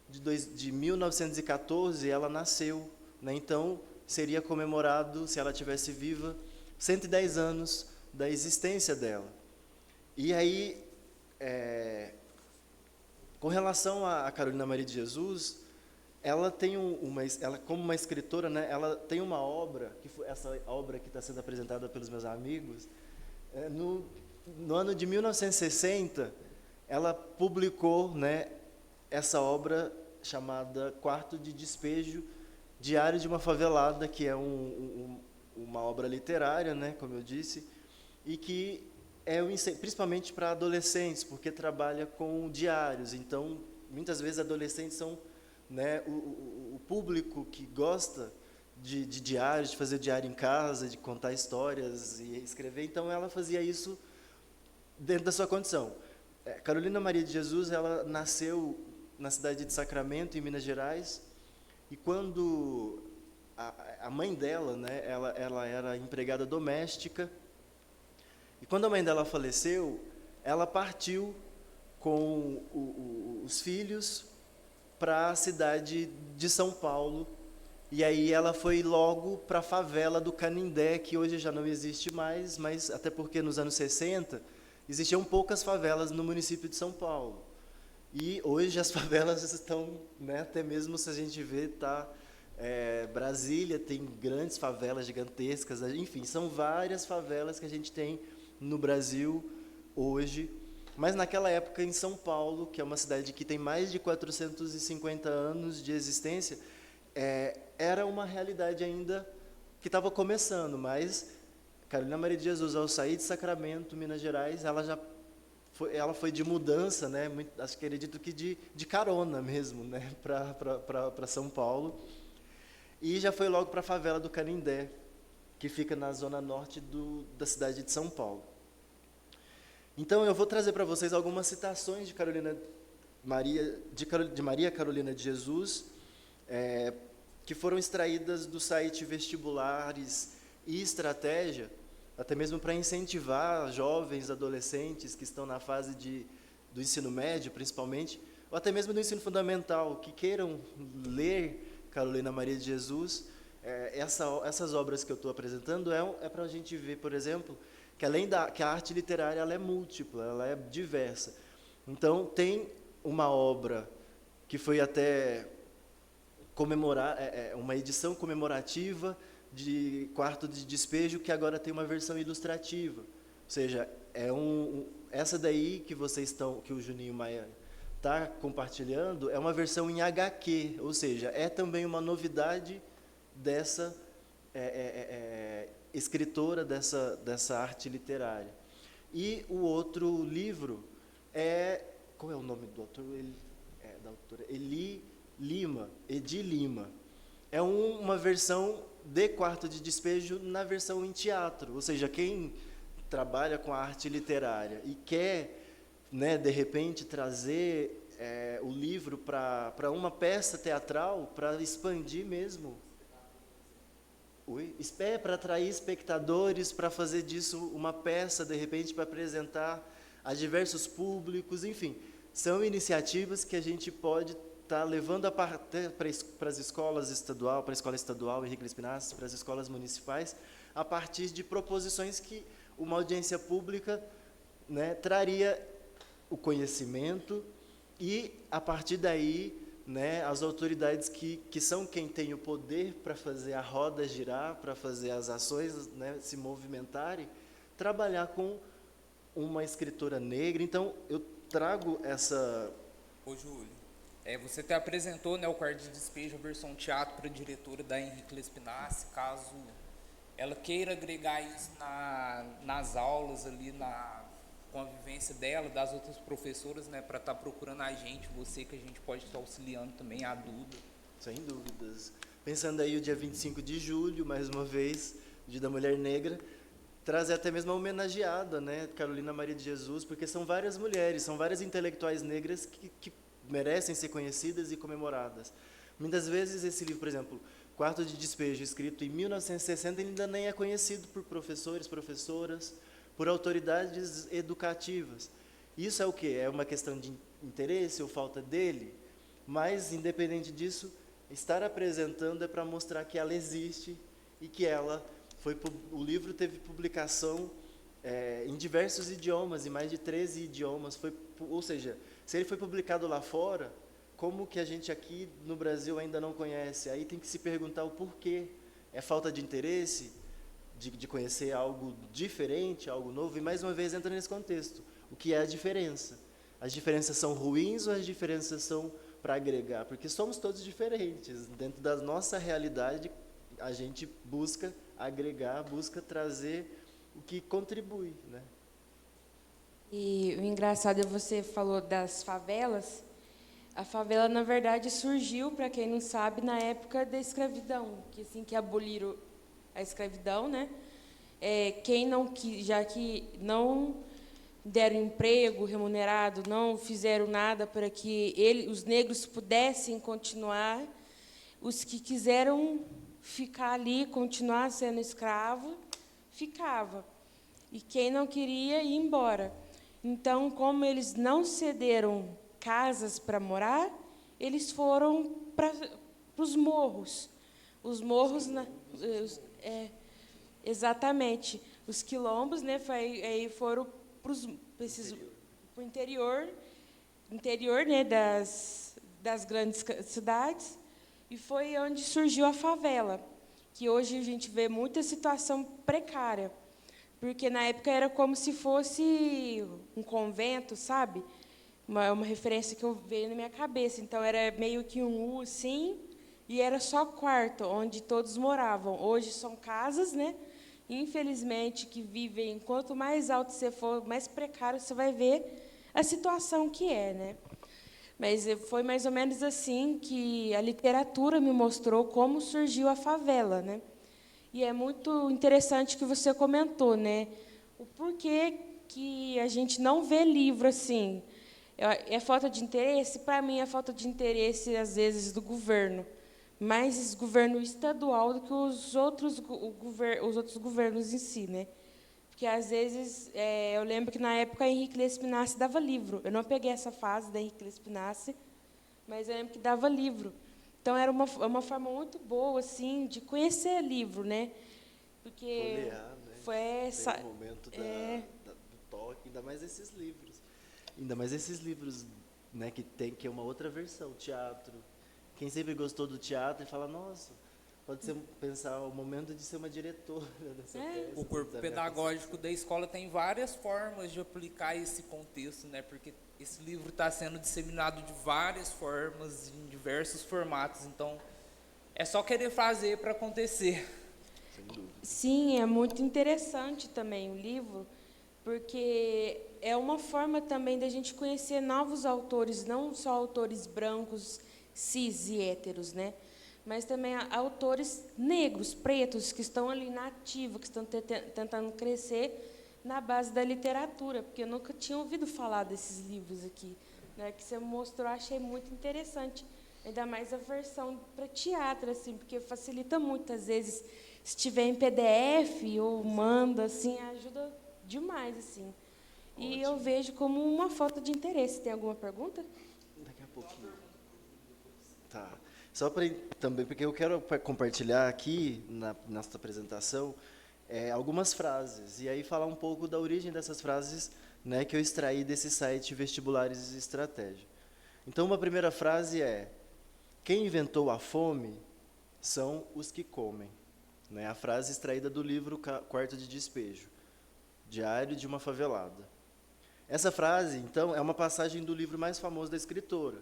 de 1914, ela nasceu, né, então seria comemorado, se ela estivesse viva, 110 anos da existência dela. E aí, com relação a Carolina Maria de Jesus, ela tem ela, como uma escritora, né, ela tem uma obra, essa obra que está sendo apresentada pelos meus amigos, no ano de 1960, ela publicou, né, essa obra chamada Quarto de Despejo, Diário de uma Favelada, que é uma obra literária, né, como eu disse, e que principalmente para adolescentes, porque trabalha com diários. Então, muitas vezes adolescentes são né, o público que gosta de diário, de fazer diário em casa, de contar histórias e escrever, então ela fazia isso dentro da sua condição. Carolina Maria de Jesus, ela nasceu na cidade de Sacramento, em Minas Gerais, e quando a mãe dela, né, ela era empregada doméstica, e quando a mãe dela faleceu, ela partiu com os filhos para a cidade de São Paulo, e aí ela foi logo para a favela do Canindé, que hoje já não existe mais, mas até porque nos anos 60 existiam poucas favelas no município de São Paulo. E hoje as favelas estão, né, até mesmo se a gente vê, Brasília tem grandes favelas gigantescas, enfim, são várias favelas que a gente tem no Brasil hoje. Mas naquela época em São Paulo, que é uma cidade que tem mais de 450 anos de existência, era uma realidade ainda que estava começando, mas Carolina Maria de Jesus, ao sair de Sacramento, Minas Gerais, ela foi de mudança, né? Acho que acredito que de carona mesmo, né? Para São Paulo, e já foi logo para a favela do Canindé, que fica na zona norte da cidade de São Paulo. Então eu vou trazer para vocês algumas citações de Maria Carolina de Jesus, que foram extraídas do site Vestibulares e Estratégia, até mesmo para incentivar jovens, adolescentes que estão na fase do ensino médio, principalmente, ou até mesmo do ensino fundamental, que queiram ler Carolina Maria de Jesus. Essas obras que eu estou apresentando é para a gente ver, por exemplo, que além que a arte literária ela é múltipla, ela é diversa. Então, tem uma obra que foi até uma edição comemorativa de Quarto de Despejo, que agora tem uma versão ilustrativa. Ou seja, essa daí que que o Juninho Maia está compartilhando, é uma versão em HQ, ou seja, é também uma novidade dessa escritora dessa arte literária. E o outro livro qual é o nome do autor? Da autora Edi Lima. É uma versão de Quarto de Despejo na versão em teatro, ou seja, quem trabalha com a arte literária e quer, né, de repente, trazer o livro para uma peça teatral, para expandir mesmo. Para atrair espectadores, para fazer disso uma peça, de repente, para apresentar a diversos públicos, enfim. São iniciativas que a gente pode estar levando para as escolas estadual, para a escola estadual Henrique Lespinassi, para as escolas municipais, a partir de proposições que uma audiência pública, né, traria o conhecimento e, a partir daí, né, as autoridades que são quem tem o poder para fazer a roda girar, para fazer as ações, né, se movimentarem, trabalhar com uma escritora negra. Então, eu trago essa... Ô, Júlio, você até apresentou, né, o Quarto de Despejo, a versão teatro para a diretora da Henrique Lespinassi, caso ela queira agregar isso nas aulas ali, com a vivência dela, das outras professoras, né, para estar procurando você que a gente pode estar auxiliando também, a Duda. Sem dúvidas. Pensando aí o dia 25 de julho, mais uma vez, Dia da Mulher Negra, trazer até mesmo a homenageada, né, Carolina Maria de Jesus, porque são várias mulheres, são várias intelectuais negras que merecem ser conhecidas e comemoradas. Muitas vezes esse livro, por exemplo, Quarto de Despejo, escrito em 1960, ainda nem é conhecido por professores, professoras, por autoridades educativas. Isso é o quê? É uma questão de interesse ou falta dele? Mas, independente disso, estar apresentando é para mostrar que ela existe e que o livro teve publicação em diversos idiomas, em mais de 13 idiomas. Ou seja, se ele foi publicado lá fora, como que a gente aqui no Brasil ainda não conhece? Aí tem que se perguntar o porquê. É falta de interesse? De conhecer algo diferente, algo novo? E, mais uma vez, entra nesse contexto. O que é a diferença? As diferenças são ruins ou as diferenças são para agregar? Porque somos todos diferentes. Dentro da nossa realidade, a gente busca agregar, busca trazer o que contribui, né? E o engraçado é você falou das favelas, A favela, na verdade, surgiu, para quem não sabe, na época da escravidão, que assim que aboliram a escravidão, né? Quem não já que não deram emprego remunerado, não fizeram nada para que os negros pudessem continuar, os que quiseram ficar ali, continuar sendo escravo, ficava. E quem não queria, ia embora. Então, como eles não cederam casas para morar, eles foram para os morros. Os morros, exatamente. Os quilombos, né, aí foram para o interior, né, das grandes cidades, e foi onde surgiu a favela, que hoje a gente vê muita situação precária, porque na época era como se fosse um convento, sabe? Uma referência que eu veio na minha cabeça. Então, era meio que um U, assim, e era só quarto, onde todos moravam. Hoje são casas, né? Infelizmente, que vivem, quanto mais alto você for, mais precário você vai ver a situação que é, né? Mas foi mais ou menos assim que a literatura me mostrou como surgiu a favela, né? E é muito interessante que você comentou, né? O porquê que a gente não vê livro assim. É falta de interesse? Para mim, é falta de interesse, às vezes, do governo. Mais governo estadual do que os outros governos em si, né? Porque, às vezes, eu lembro que, na época, Henrique Lespinasse dava livro. Eu não peguei essa fase da Henrique Lespinasse, mas eu lembro que dava livro. Então, era uma forma muito boa, assim, de conhecer livro, né? Porque Folhear, né? foi essa... Tem o momento do toque, ainda mais esses livros. Ainda mais esses livros, né, que é uma outra versão, teatro. Quem sempre gostou do teatro e fala, nossa, pode ser pensar o momento de ser uma diretora dessa peça. O corpo pedagógico da escola tem várias formas de aplicar esse contexto, né? Porque esse livro está sendo disseminado de várias formas, em diversos formatos. Então, é só querer fazer para acontecer. Sem dúvida. Sim, é muito interessante também o livro, porque é uma forma também da gente conhecer novos autores, não só autores brancos, cis e héteros, né? Mas também autores negros, pretos, que estão ali na ativa, que estão tentando crescer na base da literatura, porque eu nunca tinha ouvido falar desses livros aqui, né? Que você mostrou, achei muito interessante, ainda mais a versão para teatro, assim, porque facilita muito, às vezes, se tiver em PDF ou manda, assim, ajuda demais, assim. E eu vejo como uma falta de interesse. Tem alguma pergunta? Daqui a pouquinho. Tá. Só para também, porque eu quero compartilhar aqui na nossa apresentação algumas frases e aí falar um pouco da origem dessas frases, né, que eu extraí desse site Vestibulares e Estratégia. Então, uma primeira frase é: quem inventou a fome são os que comem. Né? A frase extraída do livro Quarto de Despejo, Diário de uma Favelada. Essa frase, então, é uma passagem do livro mais famoso da escritora.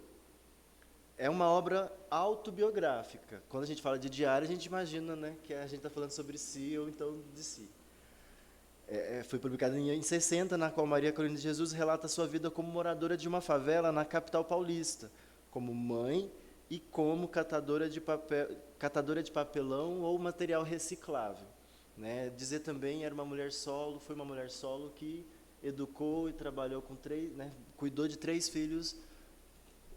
É uma obra autobiográfica. Quando a gente fala de diário, a gente imagina, né, que a gente está falando sobre si ou então de si. Foi publicada em 60, na qual Maria Carolina de Jesus relata sua vida como moradora de uma favela na capital paulista, como mãe e como catadora de papelão ou material reciclável. Né? Dizer também era uma mulher solo, foi uma mulher solo que educou e trabalhou com cuidou de 3 filhos.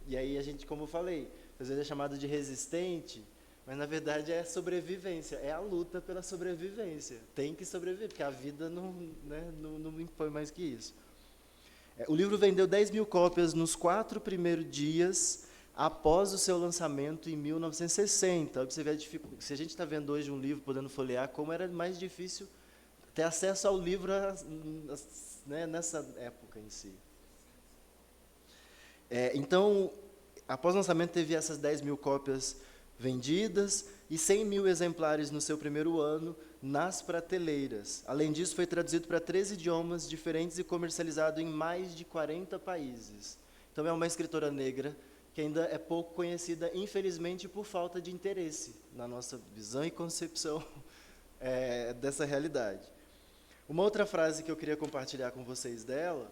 E aí a gente, como eu falei, às vezes é chamado de resistente, mas na verdade é sobrevivência, é a luta pela sobrevivência. Tem que sobreviver, porque a vida não impõe mais que isso. O livro vendeu 10.000 cópias nos 4 primeiros dias após o seu lançamento em 1960. Você vê se a gente está vendo hoje um livro, podendo folhear, como era mais difícil ter acesso ao livro nessa época em si. Então, após o lançamento, teve essas 10.000 cópias vendidas e 100.000 exemplares no seu primeiro ano nas prateleiras. Além disso, foi traduzido para 13 idiomas diferentes e comercializado em mais de 40 países. Então, é uma escritora negra que ainda é pouco conhecida, infelizmente, por falta de interesse na nossa visão e concepção dessa realidade. Uma outra frase que eu queria compartilhar com vocês dela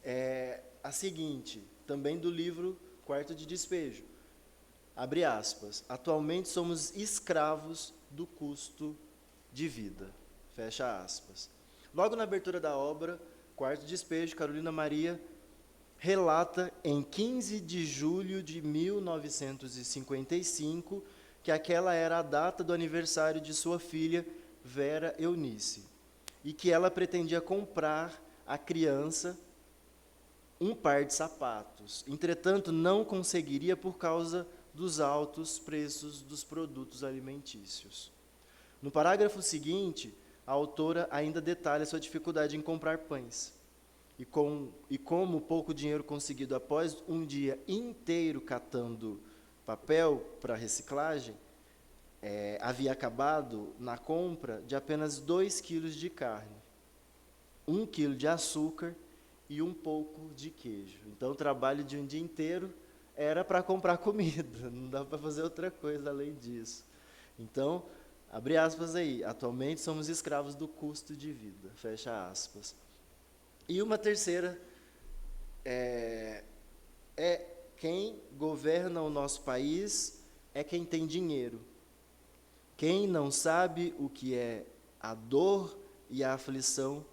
é a seguinte, também do livro quarto de despejo. Abre aspas. Atualmente somos escravos do custo de vida. Fecha aspas. Logo na abertura da obra, quarto despejo, Carolina Maria relata em 15 de julho de 1955 que aquela era a data do aniversário de sua filha, Vera Eunice, e que ela pretendia comprar à criança um par de sapatos. Entretanto, não conseguiria por causa dos altos preços dos produtos alimentícios. No parágrafo seguinte, a autora ainda detalha sua dificuldade em comprar pães. E como o pouco dinheiro conseguido após um dia inteiro catando papel para reciclagem, havia acabado na compra de apenas 2 quilos de carne, 1 quilo de açúcar e um pouco de queijo. Então, o trabalho de um dia inteiro era para comprar comida, não dá para fazer outra coisa além disso. Então, abre aspas aí, atualmente somos escravos do custo de vida, fecha aspas. E uma terceira, quem governa o nosso país é quem tem dinheiro. Quem não sabe o que é a dor e a aflição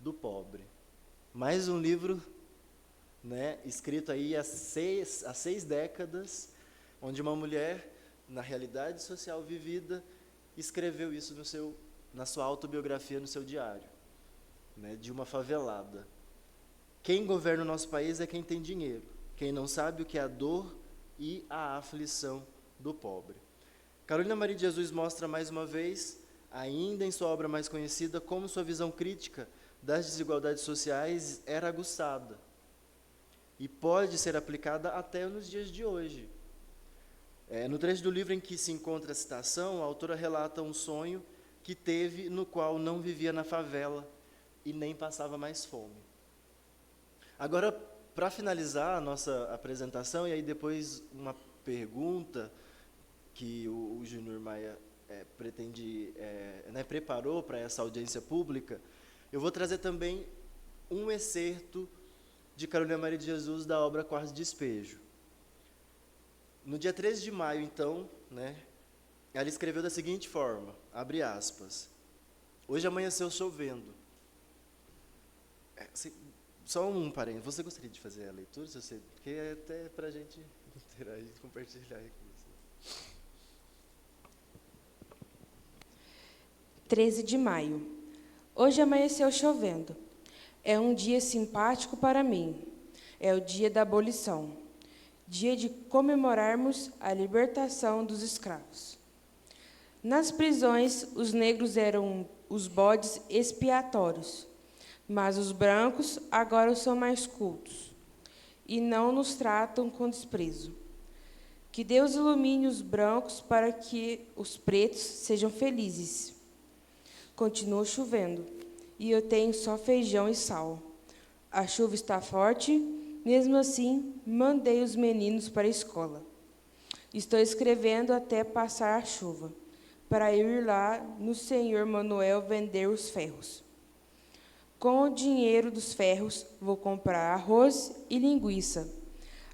do pobre. Mais um livro, né, escrito aí há 6 décadas, onde uma mulher, na realidade social vivida, escreveu isso na sua autobiografia, no seu diário, né, de uma favelada. Quem governa o nosso país é quem tem dinheiro, quem não sabe o que é a dor e a aflição do pobre. Carolina Maria de Jesus mostra mais uma vez, ainda em sua obra mais conhecida, como sua visão crítica das desigualdades sociais era aguçada e pode ser aplicada até nos dias de hoje. No trecho do livro em que se encontra a citação, a autora relata um sonho que teve, no qual não vivia na favela e nem passava mais fome. Agora, para finalizar a nossa apresentação, e aí depois uma pergunta que o Júnior Maia preparou para essa audiência pública, eu vou trazer também um excerto de Carolina Maria de Jesus da obra Quarto Despejo. No dia 13 de maio, então, né, ela escreveu da seguinte forma, abre aspas, hoje amanheceu chovendo. Só um parênteses, você gostaria de fazer a leitura? Porque é até para a gente interagir, compartilhar com você. 13 de maio. Hoje amanheceu chovendo. É um dia simpático para mim. É o dia da abolição. Dia de comemorarmos a libertação dos escravos. Nas prisões, os negros eram os bodes expiatórios, mas os brancos agora são mais cultos e não nos tratam com desprezo. Que Deus ilumine os brancos para que os pretos sejam felizes. Continua chovendo, e eu tenho só feijão e sal. A chuva está forte, mesmo assim, mandei os meninos para a escola. Estou escrevendo até passar a chuva, para eu ir lá no senhor Manuel vender os ferros. Com o dinheiro dos ferros, vou comprar arroz e linguiça.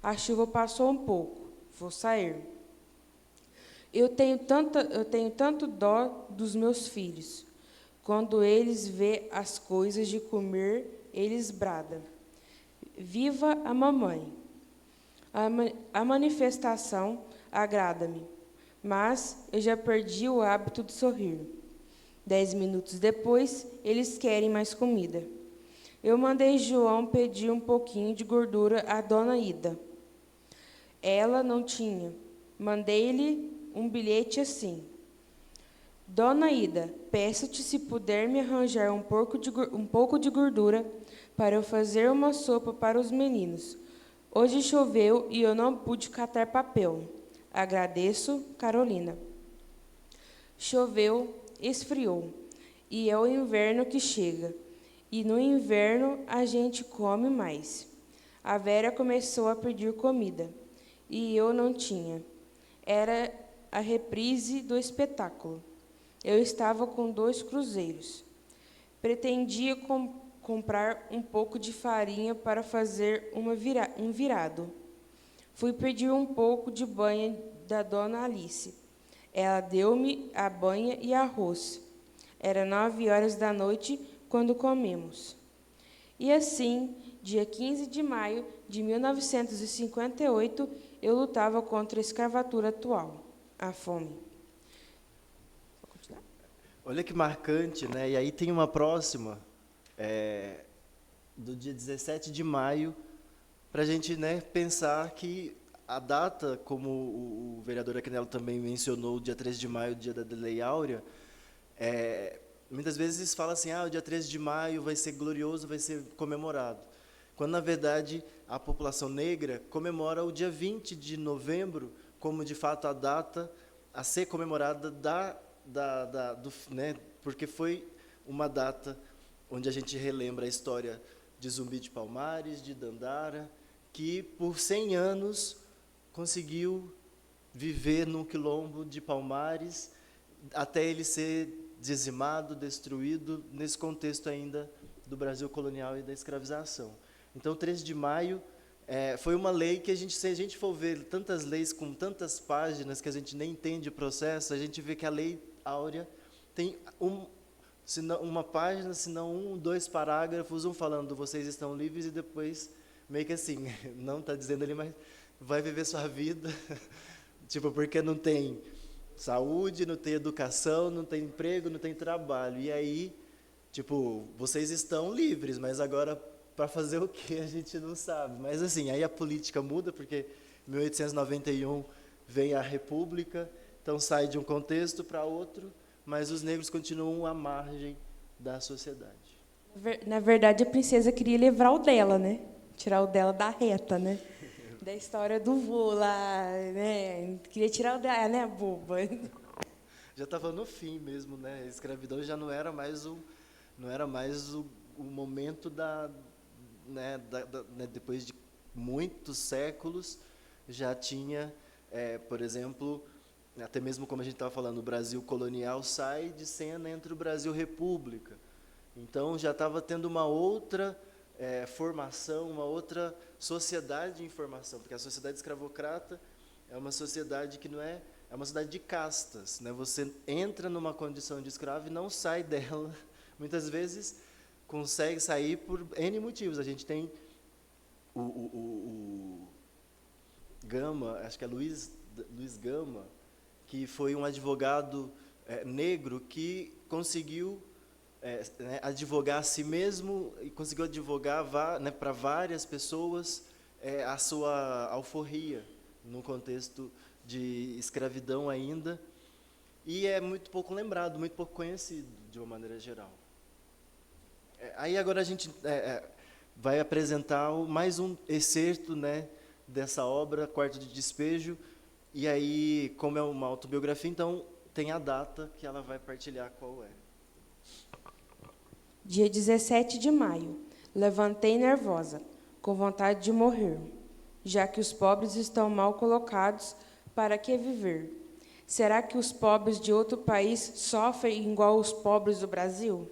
A chuva passou um pouco, vou sair. Eu tenho tanto dó dos meus filhos. Quando eles vê as coisas de comer, eles bradam. Viva a mamãe! A manifestação agrada-me, mas eu já perdi o hábito de sorrir. 10 minutos depois, eles querem mais comida. Eu mandei João pedir um pouquinho de gordura à dona Ida. Ela não tinha. Mandei-lhe um bilhete assim. Dona Ida, peço-te se puder me arranjar um pouco de gordura para eu fazer uma sopa para os meninos. Hoje choveu e eu não pude catar papel. Agradeço, Carolina. Choveu, esfriou, e é o inverno que chega. E no inverno a gente come mais. A Vera começou a pedir comida, e eu não tinha. Era a reprise do espetáculo. Eu estava com 2 cruzeiros. Pretendia comprar um pouco de farinha para fazer um virado. Fui pedir um pouco de banha da dona Alice. Ela deu-me a banha e arroz. Era 9 horas da noite quando comemos. E assim, dia 15 de maio de 1958, eu lutava contra a escravatura atual, a fome. Vou continuar? Olha que marcante, né? E aí tem uma próxima, do dia 17 de maio, para a gente, né, pensar que a data, como o vereador Aquinello também mencionou, o dia 13 de maio, o dia da Lei Áurea, muitas vezes fala assim, o dia 13 de maio vai ser glorioso, vai ser comemorado. Quando, na verdade, a população negra comemora o dia 20 de novembro como, de fato, a data a ser comemorada né, porque foi uma data onde a gente relembra a história de Zumbi de Palmares, de Dandara, que, por 100 anos, conseguiu viver num quilombo de Palmares até ele ser dizimado, destruído, nesse contexto ainda do Brasil colonial e da escravização. Então, 13 de maio foi uma lei que, se a gente for ver tantas leis com tantas páginas que a gente nem entende o processo, a gente vê que a Lei Áurea tem uma página, se não 2 parágrafos, um falando vocês estão livres e depois meio que assim, não está dizendo ali, mas vai viver sua vida, tipo, porque não tem saúde, não tem educação, não tem emprego, não tem trabalho. E aí, tipo, vocês estão livres, mas agora para fazer o quê a gente não sabe. Mas assim, aí a política muda, porque em 1891 vem a República, então sai de um contexto para outro, mas os negros continuam à margem da sociedade. Na verdade, a princesa queria livrar o dela, né? Tirar o dela da reta, né? Da história do vô lá, né? Queria tirar o dela, né, boba? Já estava no fim mesmo, né? A escravidão já não era mais o momento né, depois de muitos séculos, já tinha, por exemplo, até mesmo como a gente estava falando, o Brasil colonial sai de cena entre o Brasil República. Então, já estava tendo uma outra formação, uma outra sociedade de informação, porque a sociedade escravocrata é uma sociedade que não é uma sociedade de castas, né? Você entra numa condição de escravo e não sai dela. Muitas vezes consegue sair por N motivos. A gente tem o Gama, acho que é Luiz Gama, que foi um advogado negro que conseguiu advogar a si mesmo e conseguiu advogar, né, para várias pessoas a sua alforria, num contexto de escravidão ainda, e é muito pouco lembrado, muito pouco conhecido, de uma maneira geral. Aí agora a gente vai apresentar mais um excerto, né, dessa obra, Quarto de Despejo, e aí, como é uma autobiografia, então tem a data que ela vai partilhar qual é. Dia 17 de maio. Levantei nervosa, com vontade de morrer, já que os pobres estão mal colocados, para que viver? Será que os pobres de outro país sofrem igual os pobres do Brasil?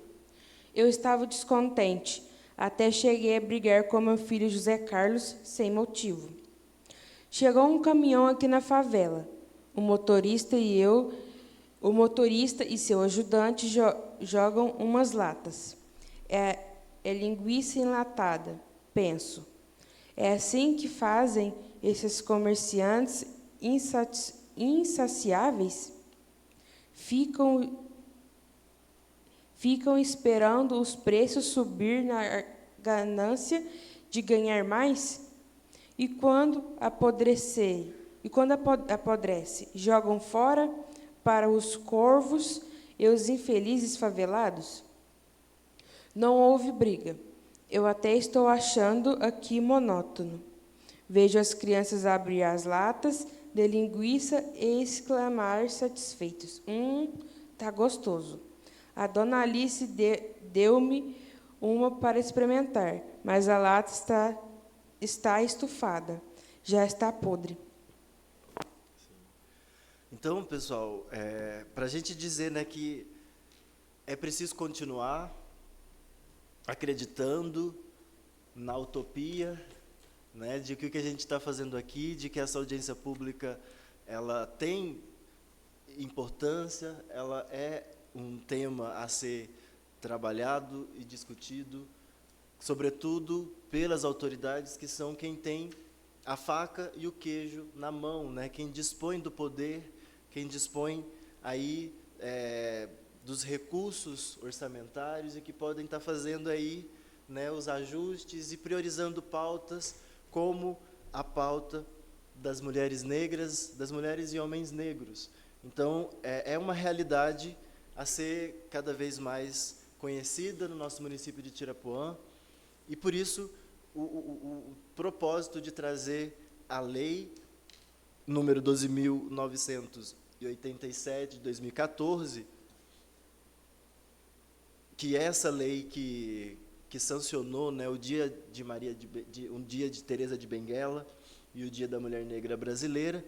Eu estava descontente, até cheguei a brigar com meu filho José Carlos, sem motivo. Chegou um caminhão aqui na favela. O motorista e seu ajudante jogam umas latas. É linguiça enlatada, penso. É assim que fazem esses comerciantes insaciáveis? Ficam esperando os preços subir na ganância de ganhar mais? E quando apodrece, jogam fora para os corvos e os infelizes favelados? Não houve briga. Eu até estou achando aqui monótono. Vejo as crianças abrir as latas de linguiça e exclamar satisfeitos. Tá gostoso. A dona Alice deu-me uma para experimentar, mas a lata está estufada. Já está podre. Então, pessoal, para a gente dizer, né, que é preciso continuar acreditando na utopia, né, de que o que a gente está fazendo aqui, de que essa audiência pública ela tem importância, ela é um tema a ser trabalhado e discutido, sobretudo pelas autoridades que são quem tem a faca e o queijo na mão, né, quem dispõe do poder, quem dispõe aí dos recursos orçamentários e que podem estar fazendo aí, né, os ajustes e priorizando pautas como a pauta das mulheres negras, das mulheres e homens negros. Então, é uma realidade a ser cada vez mais conhecida no nosso município de Tirapuã, e por isso o propósito de trazer a lei número 12.987 de 2014, que é essa lei que sancionou, né, o dia de um dia de Teresa de Benguela e o Dia da Mulher Negra Brasileira,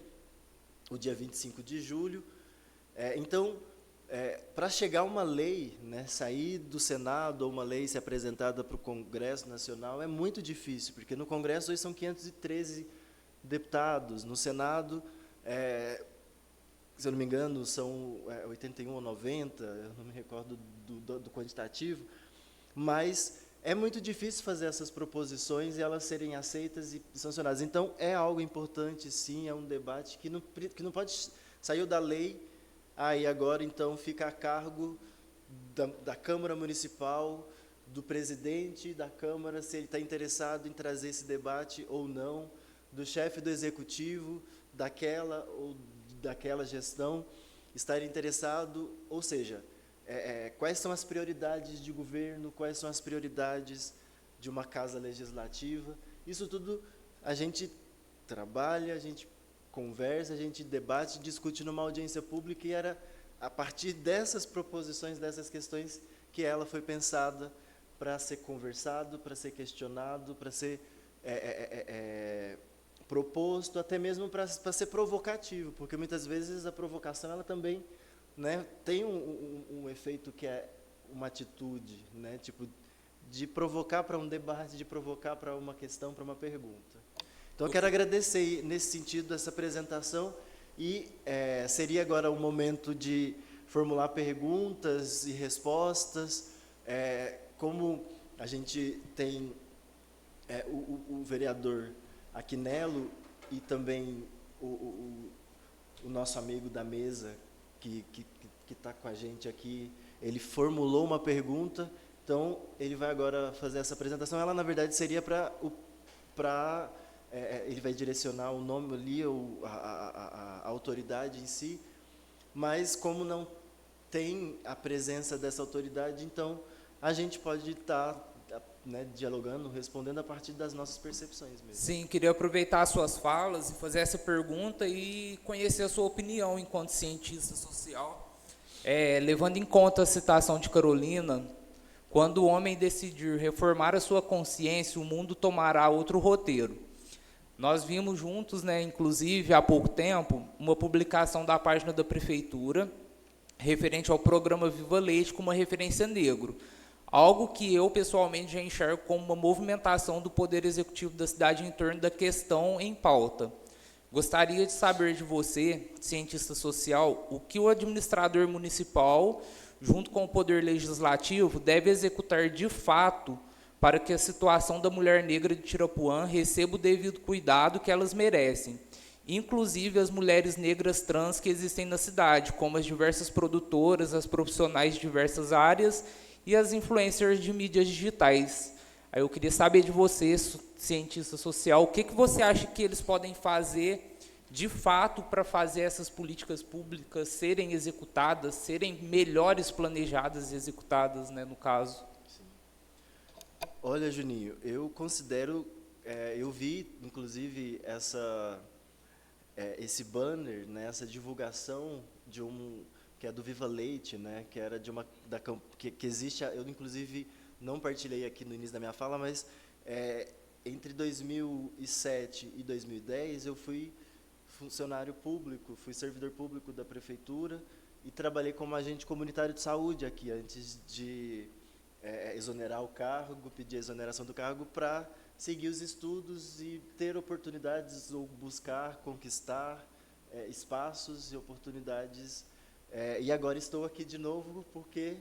o dia 25 de julho. Então, para chegar uma lei, né, sair do Senado ou uma lei ser apresentada para o Congresso Nacional é muito difícil, porque no Congresso hoje são 513 deputados, no Senado, se eu não me engano, são 81 ou 90, eu não me recordo do quantitativo, mas é muito difícil fazer essas proposições e elas serem aceitas e sancionadas. Então, é algo importante, sim, é um debate que não pode sair da lei, e agora, então, fica a cargo da Câmara Municipal, do presidente da Câmara, se ele está interessado em trazer esse debate ou não, do chefe do Executivo, daquela ou daquela gestão, estar interessado, ou seja, quais são as prioridades de governo, quais são as prioridades de uma casa legislativa. Isso tudo a gente trabalha, a gente conversa, a gente debate, discute numa audiência pública, e era a partir dessas proposições, dessas questões, que ela foi pensada para ser conversado, para ser questionado, para ser proposto, até mesmo para ser provocativo, porque muitas vezes a provocação ela também, né, tem um efeito que é uma atitude, né, tipo, de provocar para um debate, de provocar para uma questão, para uma pergunta. Então, eu quero agradecer, nesse sentido, essa apresentação, e seria agora o momento de formular perguntas e respostas. Como a gente tem o vereador Aquinelo e também o nosso amigo da mesa, que está com a gente aqui, ele formulou uma pergunta, então ele vai agora fazer essa apresentação. Ela, na verdade, seria ele vai direcionar o nome ali, a autoridade em si, mas como não tem a presença dessa autoridade, então a gente pode estar, né, dialogando, respondendo a partir das nossas percepções mesmo. Sim, queria aproveitar as suas falas e fazer essa pergunta e conhecer a sua opinião enquanto cientista social. Levando em conta a citação de Carolina, quando o homem decidir reformar a sua consciência, o mundo tomará outro roteiro. Nós vimos juntos, né, inclusive, há pouco tempo, uma publicação da página da Prefeitura, referente ao programa Viva Leite, com uma referência negro. Algo que eu, pessoalmente, já enxergo como uma movimentação do Poder Executivo da cidade em torno da questão em pauta. Gostaria de saber de você, cientista social, o que o administrador municipal, junto com o Poder Legislativo, deve executar de fato para que a situação da mulher negra de Tirapuã receba o devido cuidado que elas merecem, inclusive as mulheres negras trans que existem na cidade, como as diversas produtoras, as profissionais de diversas áreas e as influencers de mídias digitais. Aí eu queria saber de você, cientista social, o que você acha que eles podem fazer de fato para fazer essas políticas públicas serem executadas, serem melhores planejadas e executadas, né, no caso? Olha, Juninho, eu considero, eu vi, inclusive, esse banner, né, essa divulgação que é do Viva Leite, né, que era que existe, eu inclusive não partilhei aqui no início da minha fala, mas entre 2007 e 2010 eu fui funcionário público, fui servidor público da prefeitura e trabalhei como agente comunitário de saúde aqui, antes de exonerar o cargo, pedir a exoneração do cargo para seguir os estudos e ter oportunidades ou buscar conquistar espaços e oportunidades. E agora estou aqui de novo porque,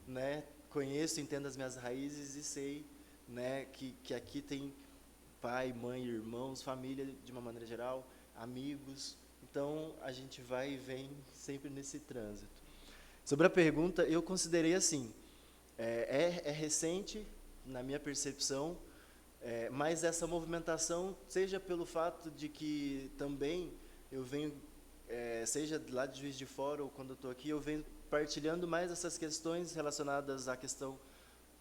né, conheço, entendo as minhas raízes e sei, né, que aqui tem pai, mãe, irmãos, família de uma maneira geral, amigos. Então, a gente vai e vem sempre nesse trânsito. Sobre a pergunta, eu considerei assim, é recente, na minha percepção, mas essa movimentação, seja pelo fato de que também eu venho, seja lá de Juiz de Fora ou quando eu estou aqui, eu venho partilhando mais essas questões relacionadas à questão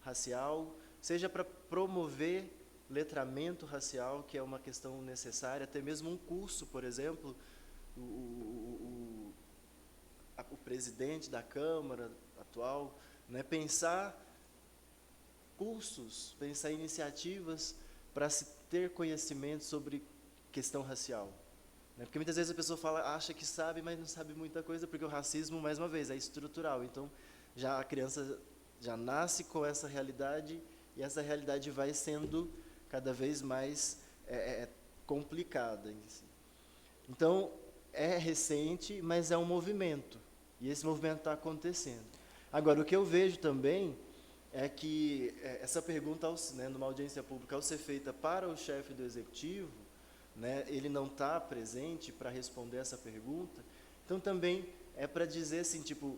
racial, seja para promover letramento racial, que é uma questão necessária, até mesmo um curso, por exemplo, o presidente da Câmara atual, né, pensar cursos, pensar iniciativas para se ter conhecimento sobre questão racial. Né? Porque muitas vezes a pessoa acha que sabe, mas não sabe muita coisa, porque o racismo, mais uma vez, é estrutural. Então, já a criança já nasce com essa realidade, e essa realidade vai sendo cada vez mais complicada. Então, é recente, mas é um movimento, e esse movimento está acontecendo. Agora, o que eu vejo também é que essa pergunta, né, numa audiência pública, ao ser feita para o chefe do executivo, né, ele não está presente para responder essa pergunta, então também é para dizer assim, tipo,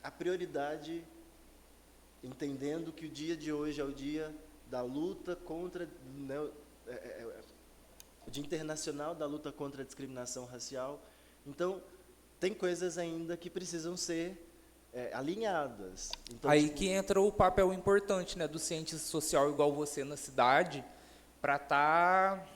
a prioridade, entendendo que o dia de hoje é o dia da luta contra, né, o Dia Internacional da Luta contra a Discriminação Racial. Então, tem coisas ainda que precisam ser alinhadas. Então, aí que entra o papel importante, né, do cientista social igual você na cidade, para estar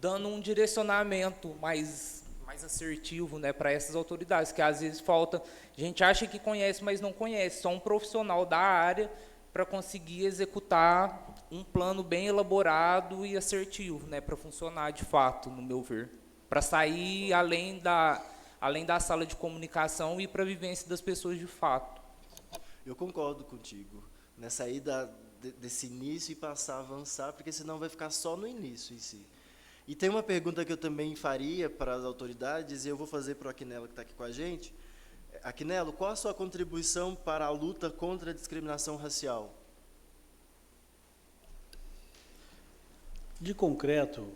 dando um direcionamento mais assertivo, né, para essas autoridades, que às vezes falta, a gente acha que conhece, mas não conhece, só um profissional da área para conseguir executar um plano bem elaborado e assertivo, né, para funcionar de fato, no meu ver, para sair além da sala de comunicação e para a vivência das pessoas de fato. Eu concordo contigo, né, sair desse início e passar a avançar, porque senão vai ficar só no início em si. E tem uma pergunta que eu também faria para as autoridades, e eu vou fazer para o Aquinelo, que está aqui com a gente. Aquinelo, qual a sua contribuição para a luta contra a discriminação racial? De concreto,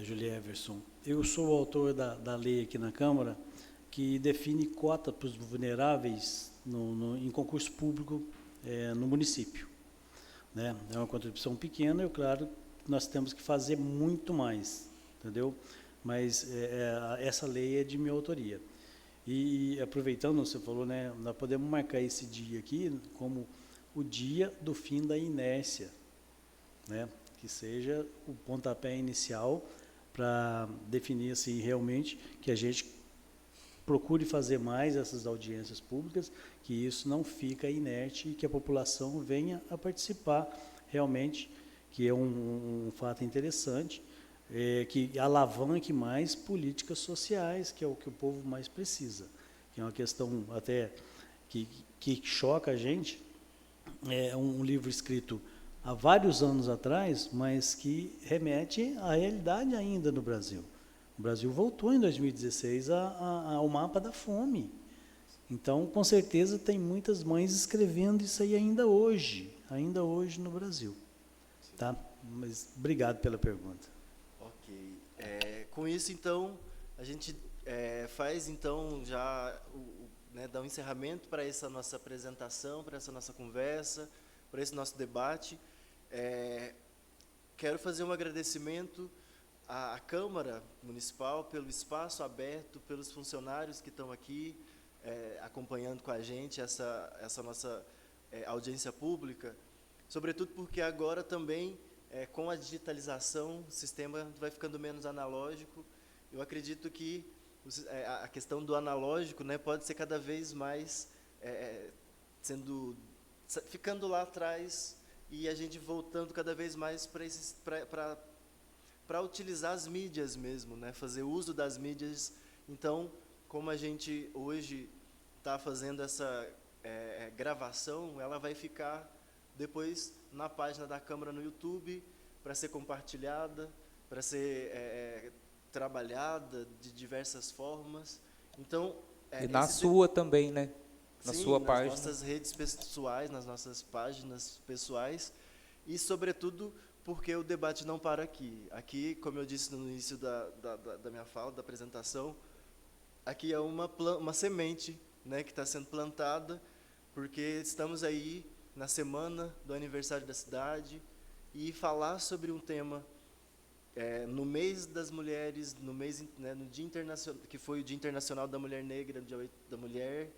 Julie Everson, eu sou o autor da lei aqui na Câmara que define cota para os vulneráveis em concurso público no município. Né? É uma contribuição pequena, e claro, nós temos que fazer muito mais, entendeu? Mas essa lei é de minha autoria. E aproveitando, você falou, né, nós podemos marcar esse dia aqui como o dia do fim da inércia, né? Que seja o pontapé inicial para definir assim, realmente que a gente procure fazer mais essas audiências públicas, que isso não fica inerte e que a população venha a participar realmente, que é um fato interessante, que alavanque mais políticas sociais, que é o que o povo mais precisa, que é uma questão até que choca a gente. É um livro escrito há vários anos atrás, mas que remete à realidade ainda no Brasil. O Brasil voltou em 2016 ao mapa da fome. Então, com certeza, tem muitas mães escrevendo isso aí ainda hoje no Brasil. Tá? Mas obrigado pela pergunta. Ok. Com isso, então, a gente faz então já né, dá um encerramento para essa nossa apresentação, para essa nossa conversa, para esse nosso debate. Quero fazer um agradecimento à Câmara Municipal pelo espaço aberto, pelos funcionários que estão aqui acompanhando com a gente essa nossa audiência pública, sobretudo porque agora também, com a digitalização, o sistema vai ficando menos analógico. Eu acredito que a questão do analógico, né, pode ser cada vez mais ficando lá atrás, e a gente voltando cada vez mais para utilizar as mídias mesmo, né, fazer uso das mídias. Então, como a gente hoje está fazendo essa gravação, ela vai ficar depois na página da Câmara no YouTube, para ser compartilhada, para ser trabalhada de diversas formas. Então, e na sua também, né? Na sim, sua nas página. nossas redes pessoais, nas nossas páginas pessoais, e, sobretudo, porque o debate não para aqui. Aqui, como eu disse no início da minha fala, da apresentação, aqui é uma semente, né, que está sendo plantada, porque estamos aí na semana do aniversário da cidade, e falar sobre um tema no mês das mulheres, no mês, né, no Dia Internacional, que foi o Dia Internacional da Mulher Negra, no dia 8 da Mulher,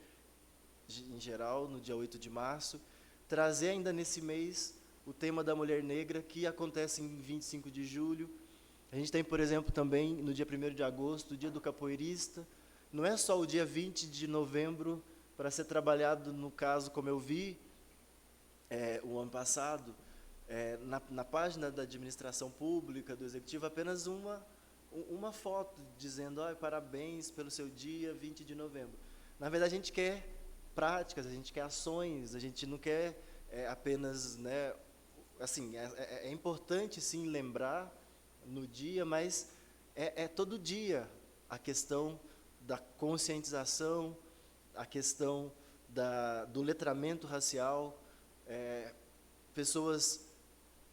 em geral, no dia 8 de março, trazer ainda nesse mês o tema da mulher negra, que acontece em 25 de julho. A gente tem, por exemplo, também, no dia 1º de agosto, o Dia do Capoeirista. Não é só o dia 20 de novembro para ser trabalhado, no caso, como eu vi o ano passado, na página da administração pública, do executivo, apenas uma foto dizendo parabéns pelo seu dia 20 de novembro. Na verdade, a gente quer práticas, a gente quer ações, a gente não quer apenas, né, assim, é importante sim lembrar no dia, mas todo dia a questão da conscientização, a questão do letramento racial. Pessoas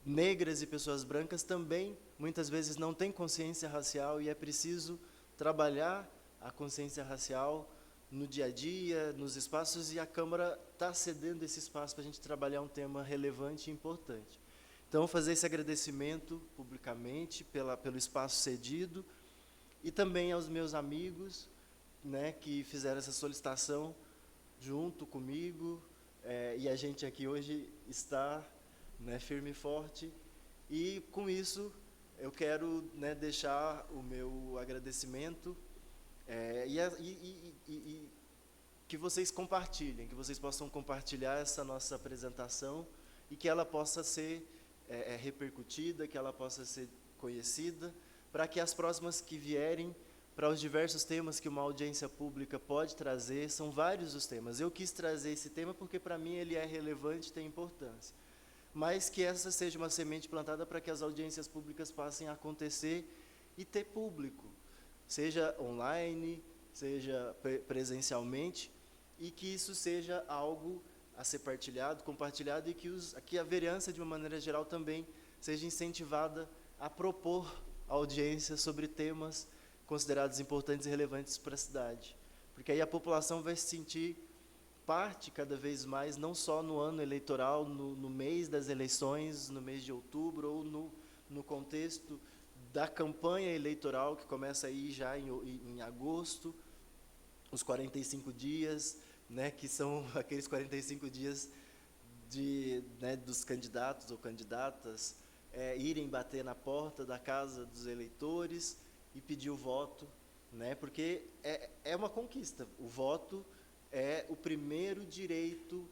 negras e pessoas brancas também muitas vezes não têm consciência racial, e é preciso trabalhar a consciência racial no dia a dia, nos espaços, e a Câmara está cedendo esse espaço para a gente trabalhar um tema relevante e importante. Então, fazer esse agradecimento publicamente pelo espaço cedido, e também aos meus amigos, né, que fizeram essa solicitação junto comigo, e a gente aqui hoje está, né, firme e forte. E, com isso, eu quero, né, deixar o meu agradecimento, e que vocês compartilhem, que vocês possam compartilhar essa nossa apresentação, e que ela possa ser repercutida, que ela possa ser conhecida, para que as próximas que vierem, para os diversos temas que uma audiência pública pode trazer, são vários os temas. Eu quis trazer esse tema porque, para mim, ele é relevante e tem importância. Mas que essa seja uma semente plantada para que as audiências públicas passem a acontecer e ter público, seja online, seja presencialmente, e que isso seja algo a ser partilhado, compartilhado, e que a vereança, de uma maneira geral, também seja incentivada a propor audiências sobre temas considerados importantes e relevantes para a cidade. Porque aí a população vai se sentir parte cada vez mais, não só no ano eleitoral, no mês das eleições, no mês de outubro, ou no contexto da campanha eleitoral, que começa aí já em agosto, os 45 dias, né, que são aqueles 45 dias dos candidatos ou candidatas irem bater na porta da casa dos eleitores e pedir o voto, né, porque é uma conquista. O voto é o primeiro direito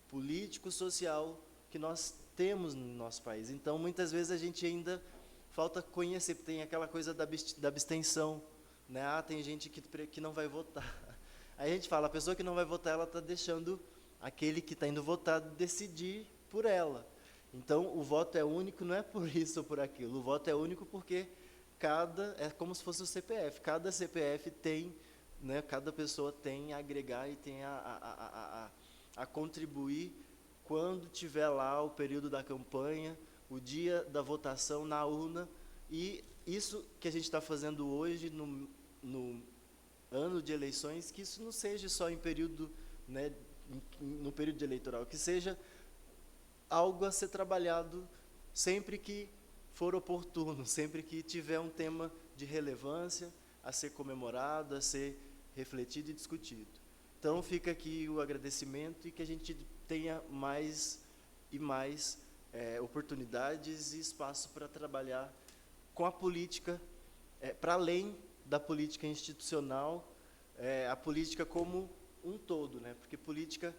político, social que nós temos no nosso país. Então, muitas vezes a gente ainda falta conhecer, tem aquela coisa da abstenção, né? Tem gente que não vai votar. Aí a gente fala, a pessoa que não vai votar, ela está deixando aquele que está indo votar decidir por ela. Então, o voto é único, não é por isso ou por aquilo. O voto é único porque é como se fosse o CPF. Cada CPF tem, né, cada pessoa tem a agregar e tem a contribuir quando tiver lá o período da campanha, o dia da votação na urna. E isso que a gente está fazendo hoje, no ano de eleições, que isso não seja só em período, né, no período eleitoral, que seja algo a ser trabalhado sempre que for oportuno, sempre que tiver um tema de relevância a ser comemorado, a ser refletido e discutido. Então, fica aqui o agradecimento, e que a gente tenha mais e mais oportunidades e espaço para trabalhar com a política, para além da política institucional, a política como um todo, né? Porque política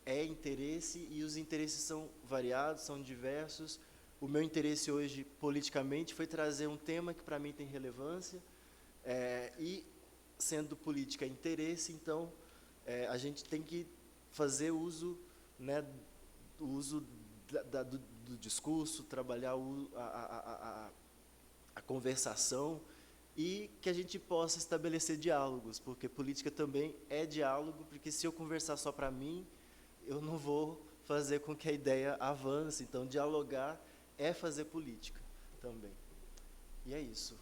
é interesse, e os interesses são variados, são diversos. O meu interesse hoje, politicamente, foi trazer um tema que para mim tem relevância, e, sendo política interesse, então, a gente tem que fazer uso, né, do discurso, trabalhar a conversação e que a gente possa estabelecer diálogos, porque política também é diálogo, porque se eu conversar só para mim, eu não vou fazer com que a ideia avance. Então, dialogar é fazer política também. E é isso.